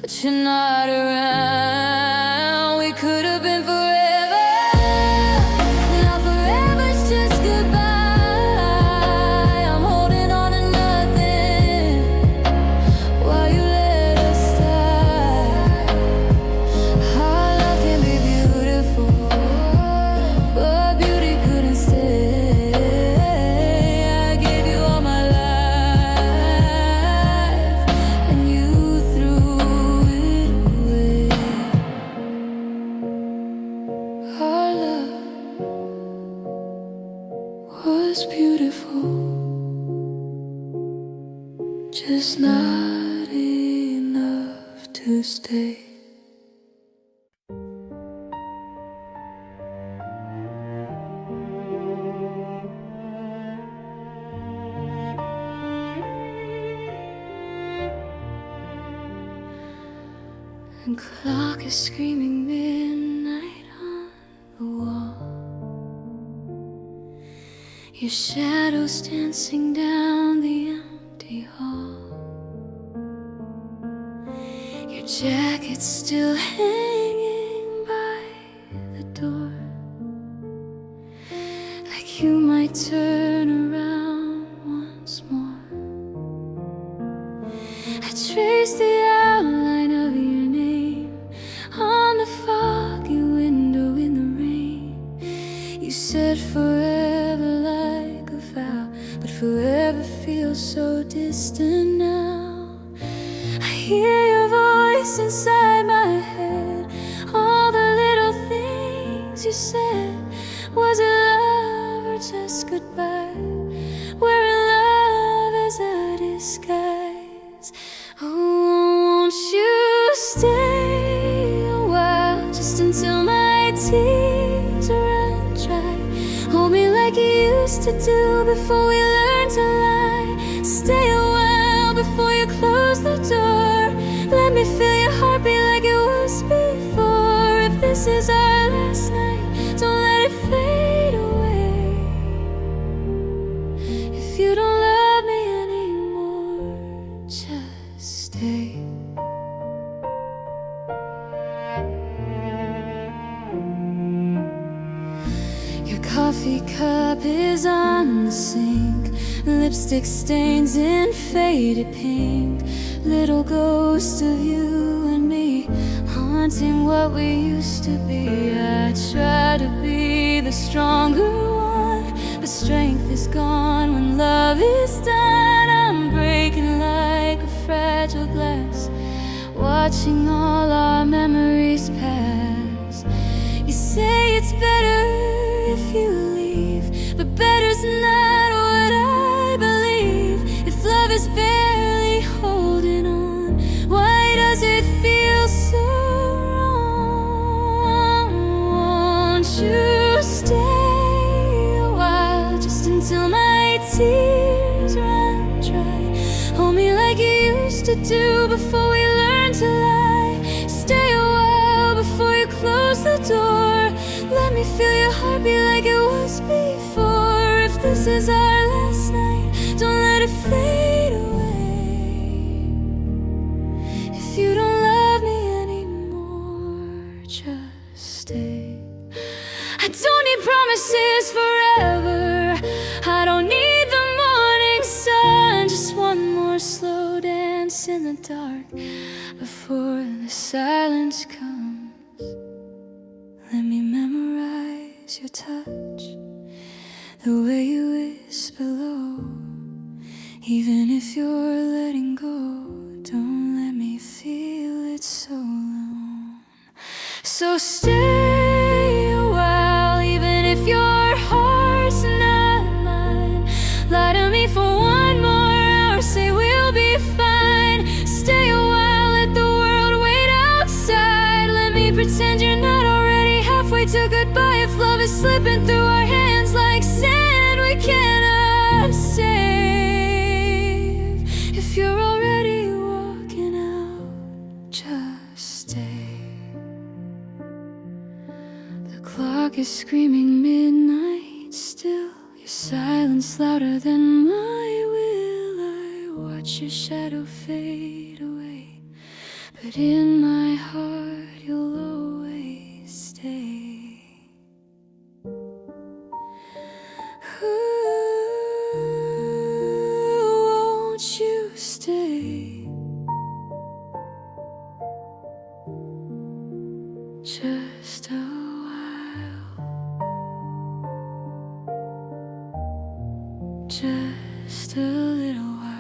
but you're not around. We could have been forever, now forever's just goodbye. I'm holding on to nothing while you let us die. Our love can be beautiful, but beauty couldn't stay. I gave you all my life, and you threw it away. Our love was beautiful, just not enough to stay. The clock is screaming midnight on the wall. Your shadows dancing down the empty hall. Your jacket's still hanging by the door, like you might turn around once more. I traced the outline of your name on the foggy window in the rain. You said forever like a vow, but forever feels so distant now. I hear your voice inside my head, all the little things you said. Was it love or just goodbye? We're in love as a disguise. Oh, won't you stay a while, just until my tears run dry. Hold me like you used to do before we learned to lie. Stay a while before you close the door. Let me feel your heartbeat like it was before. If this is our last night, don't let it fade away. If you don't love me anymore, just stay. Your coffee cup is on the sink, lipstick stains in faded pink. Little ghost of you and me, haunting what we used to be. I try to be the stronger one, but strength is gone when love is done. I'm breaking like a fragile glass, watching all our memories pass. You say it's better if you leave, but better's not what I believe. If love is barely holding on, why does it feel so wrong? Won't you stay a while, just until my tears run dry? Hold me like you used to do before we learned to lie. Stay a while before you close the door. Let me feel your heartbeat like it was before. If this is our last night, don't let it fade away. If you don't love me anymore, just stay. I don't need promises forever. I don't need the morning sun. Just one more slow dance in the dark before the silence comes. Let me memorize your touch, the way you whisper low. Even if you're letting go, don't let me feel it so alone. So stay a while, even if your heart's not mine. Lie to me for one more hour, say we'll be fine. Stay a while, let the world wait outside. Let me pretend you're not already halfway to goodbye. If love is slipping through our hands like sand, we cannot save. If you're already walking out, just stay. The clock is screaming midnight still, your silence louder than my will. I watch your shadow fade away, but in my heart you'll always stay. Won't you stay? Just a while, just a little while.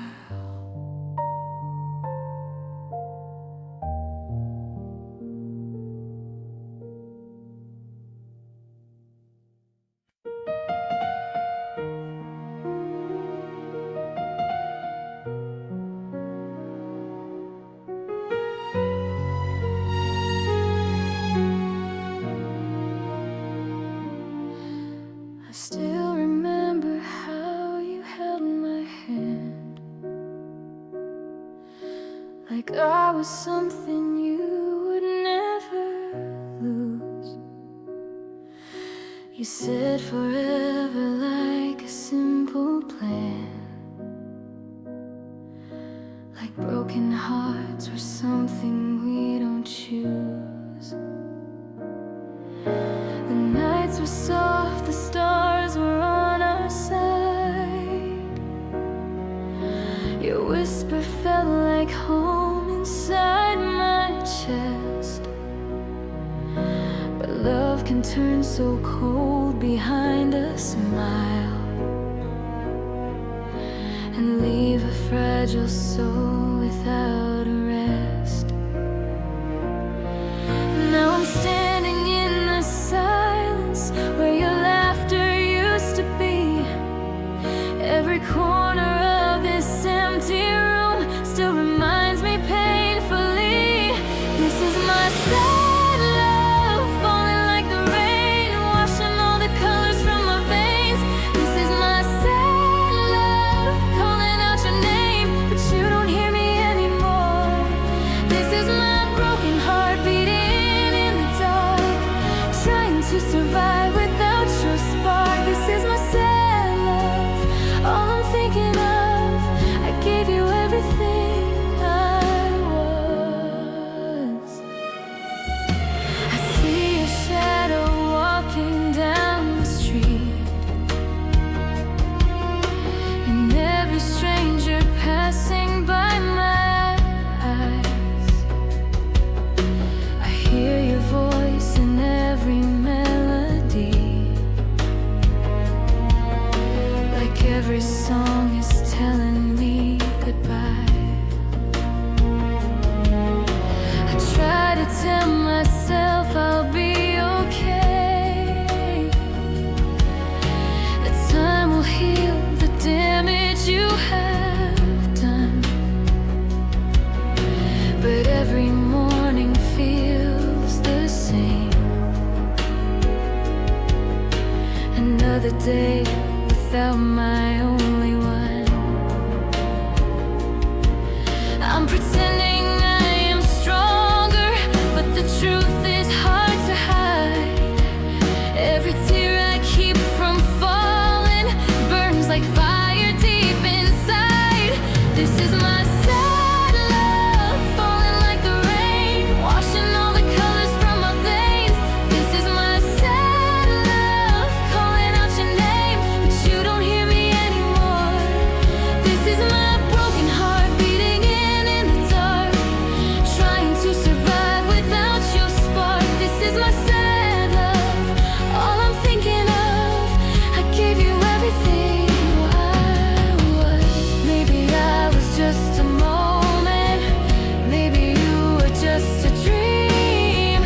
I still remember how you held my hand, like I was something you would never lose. You said forever like a simple plan, like broken hearts were something we don't choose. The nights were soft, the stars were on our side. Your whisper felt like home inside my chest. But love can turn so cold behind a smile, and leave a fragile soul without a rest. Now I'm standing in the silence where your laughter used to be. Every corner of this empty room still reminds me painfully. This is my sad love another day without my only one. I'm pretending I am stronger, but the truth is hard to hide. Every tear I keep from falling burns like fire deep inside. This is my sad love, falling like the rain, washing all the colors from my veins. This is my sad love, calling out your name, but you don't hear me anymore. This is my broken heart beating in the dark, trying to survive without your spark. This is my sad love, all I'm thinking of. I gave you everything I was. Maybe I was just a moment, maybe you were just a dream,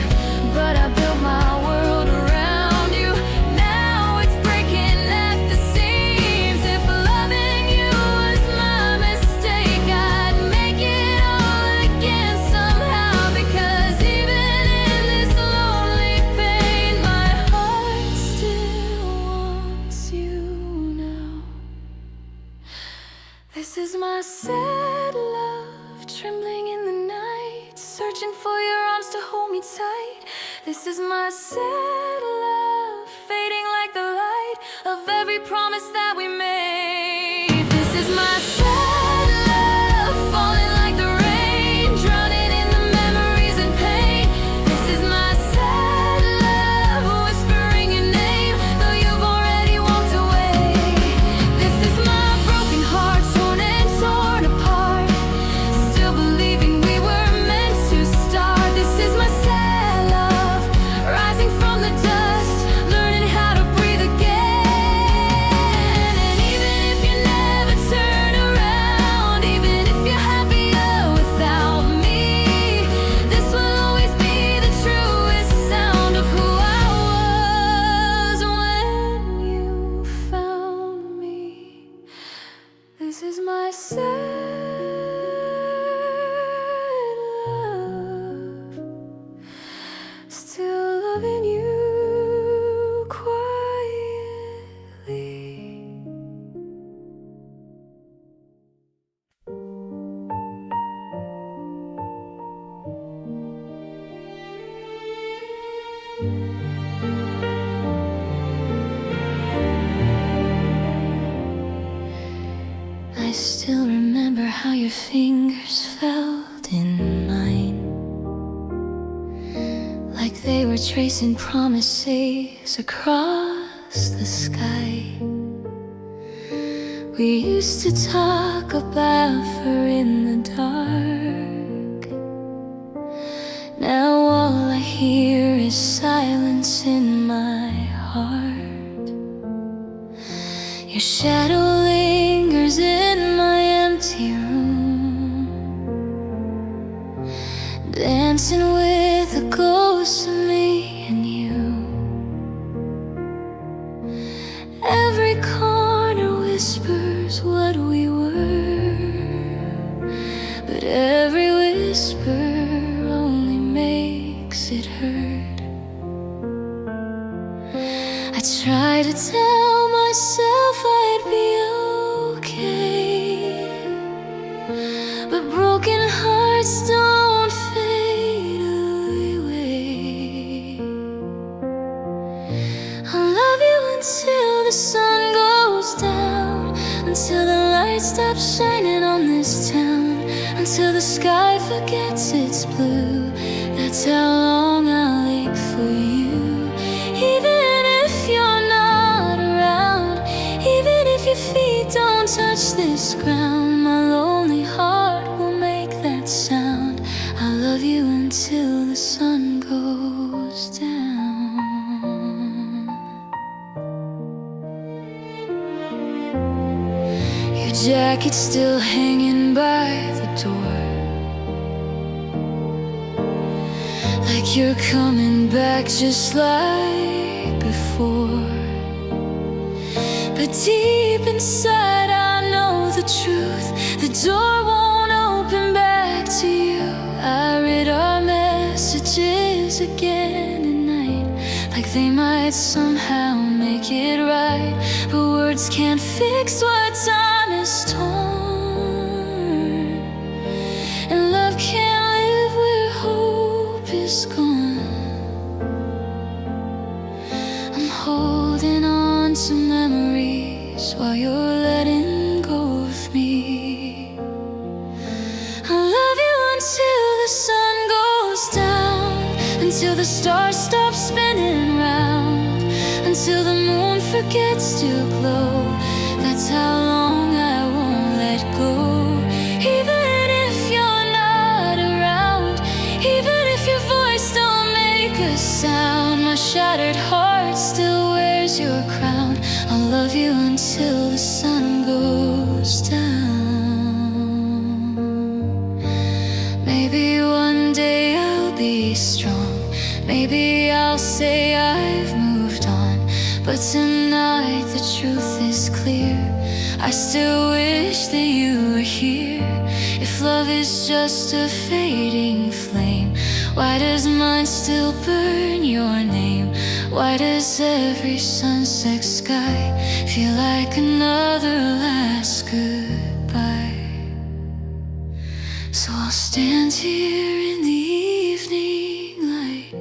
but I built my world around you. Now it's breaking at the seams. If loving you was my mistake, I'd make it all again somehow. Because even in this lonely pain, my heart still wants you now. This is my sad love, trembling in the night, searching for your arms to hold me tight. This is my sad love, fading like the light of every promise that we made. This is my sad love, falling like the rain, drowning in the memories and pain. This is my sad love, whispering your name, though you've already walked away. This is my broken heart, torn and torn apart, still believing we were meant to start. This is my sad love, rising from the dust, learning how to breathe again. And even if you never turn around, even if you're happier without me, this will always be the truest sound of who I was when you found me. This is my sad love, still loving you quietly. I still remember how your fingers felt in mine, like they were tracing promises across the sky. We used to talk about her in the dark. Now all I hear is silence in my heart. Your shadow lingers in my empty room, dancing with the ghosts of me and you. Every corner whispers what we were, but every whisper only makes it hurt. I try to tell myself I'd be okay, but broken hearts don't fade away. I'll love you until the sun goes down, until the light stops shining on this town, until the sky forgets its blue. That's how long I'll ache for you. Even if you're not around, even if your feet don't touch this ground, my lonely heart will make that sound. I'll love you until the sun goes down. Your jacket's still hanging by the door, like you're coming back just like before. But deep inside I know the truth, the door won't open back to you. I read our messages again at night, like they might somehow make it right. But words can't fix what time has torn, and love can't live where hope is gone. I'm holding on to memories while you're letting go of me. I'll love you until the sun goes down, until the stars stop spinning round, until the moon forgets to glow. That's how long I won't let go. Even if you're not around, even if your voice don't make a sound, my shattered heart still wears your crown. I'll love you until the sun goes down. Maybe one day I'll be strong, maybe I'll say I've moved on, but tonight the truth is clear. I still wish that you were here. If love is just a fading flame, why does mine still burn your name? Why does every sunset sky feel like another last goodbye? So I'll stand here in the evening light,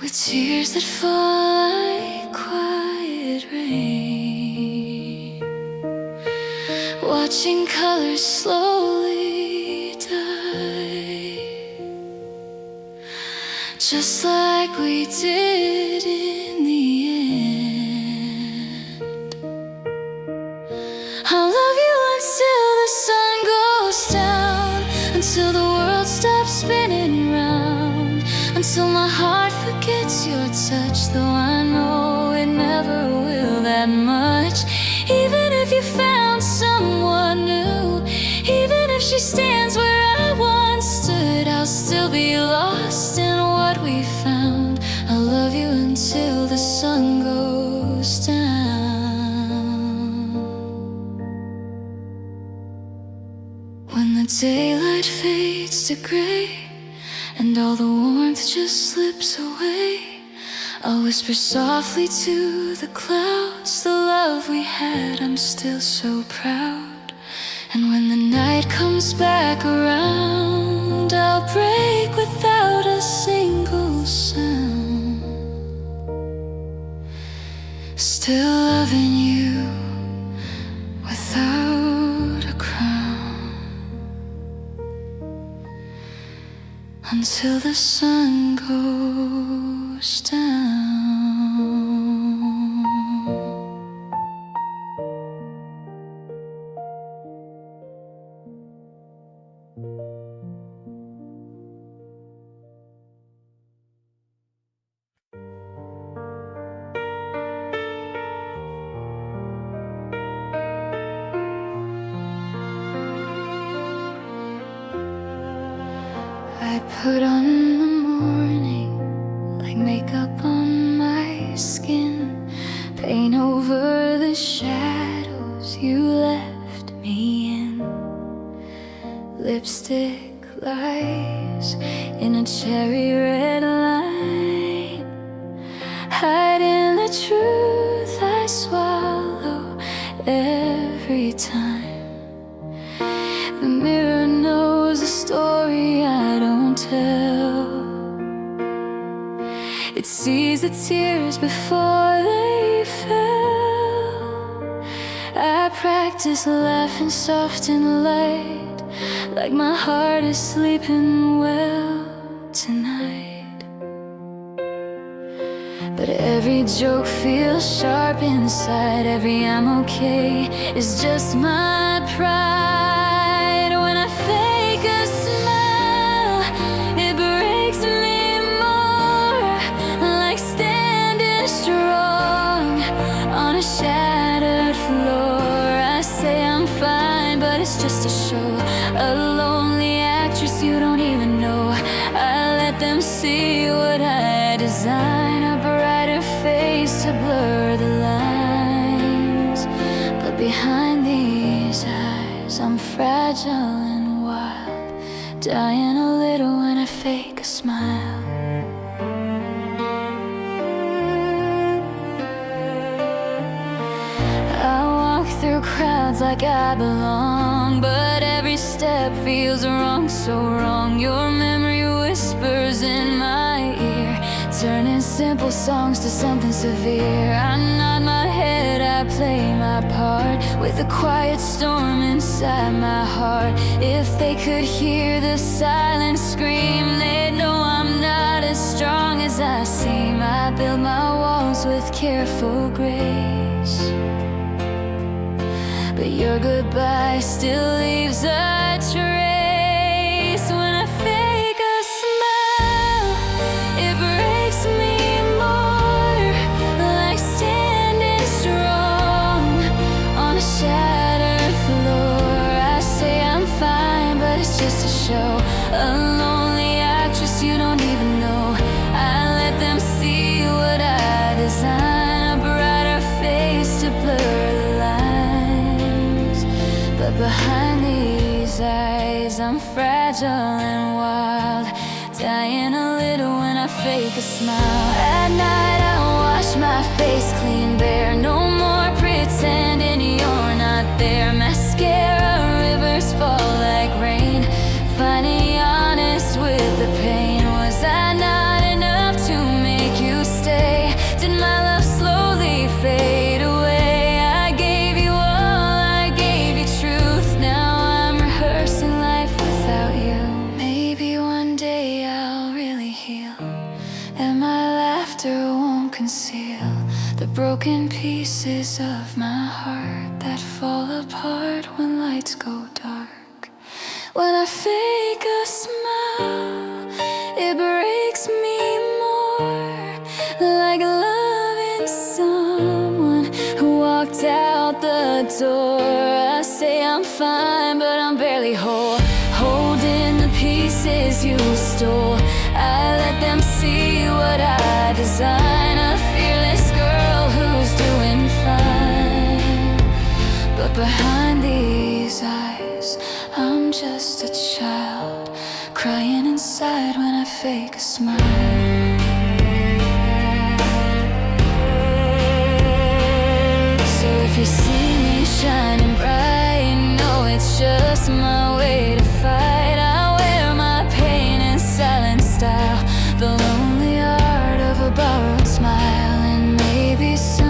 with tears that fall like quiet rain, watching colors slowly die, just like we did in the end. I'll love you until the sun goes down, until the world stops spinning round, until my heart forgets your touch, though I know it never will that much. Even if you found someone new, even if she stands where I once stood, I'll still be lost in what we found. I'll love you until the sun goes down. When the daylight fades to gray and all the warmth just slips away, I'll whisper softly to the clouds, the love we had, I'm still so proud. And when the night comes back around, I'll break without a single sound, still loving you without a crown, until the sun goes down. I put on the morning like makeup on my skin, paint over the shadows you left me in. Lipstick lies in a cherry red line, hiding the truth I swallow every time. The mirror knows a story I don't tell. It sees the tears before they fell. I practice laughing soft and light, like my heart is sleeping well tonight. But every joke feels sharp inside. Every I'm okay is just my pride. When I fake a smile, it breaks me more, like standing strong on a shattered floor. I say I'm fine, but it's just a show, a lonely actress you don't even know. I let them see what I design, a brighter face to blur the lines. But behind these eyes, I'm fragile and wild, dying a little when I fake a smile. through crowds like I belong, but every step feels wrong, so wrong. Your memory whispers in my ear, turning simple songs to something severe. I nod my head, I play my part, with a quiet storm inside my heart. If they could hear the silence scream, they'd know I'm not as strong as I seem. I build my walls with careful grace, but your goodbye still leaves a trace. When I fake a smile, it breaks me more, like standing strong on a shattered floor. I say I'm fine, but it's just a show, a lonely actress you don't even know. I let them see what I design, a brighter face to blur the lines. But behind these eyes, I'm fragile and wild, dying a little when I fake a smile. At night I wash my face clean bare, no more pretending you're not there. Mascara rivers fall like rain, finally honest with the pain. Was I not enough to make you stay? Did my love slowly fade away? I gave you all, I gave you truth. Now I'm rehearsing life without you. Maybe one day I'll really heal, and my laughter won't conceal the broken pieces of my heart that fall apart when lights go dark. When I fake a smile, it breaks me more, like loving someone who walked out the door. I say I'm fine, but I'm barely whole, holding the pieces you stole. I let them see what I design, a fearless girl who's doing fine. But behind these eyes, I'm just a child, crying inside when I fake a smile. So if you see me shining bright, know it's just my way to fight. I wear my pain in silent style, the lonely art of a borrowed smile. And maybe someday,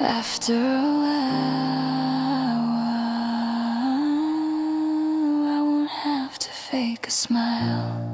after a while, I won't have to fake a smile.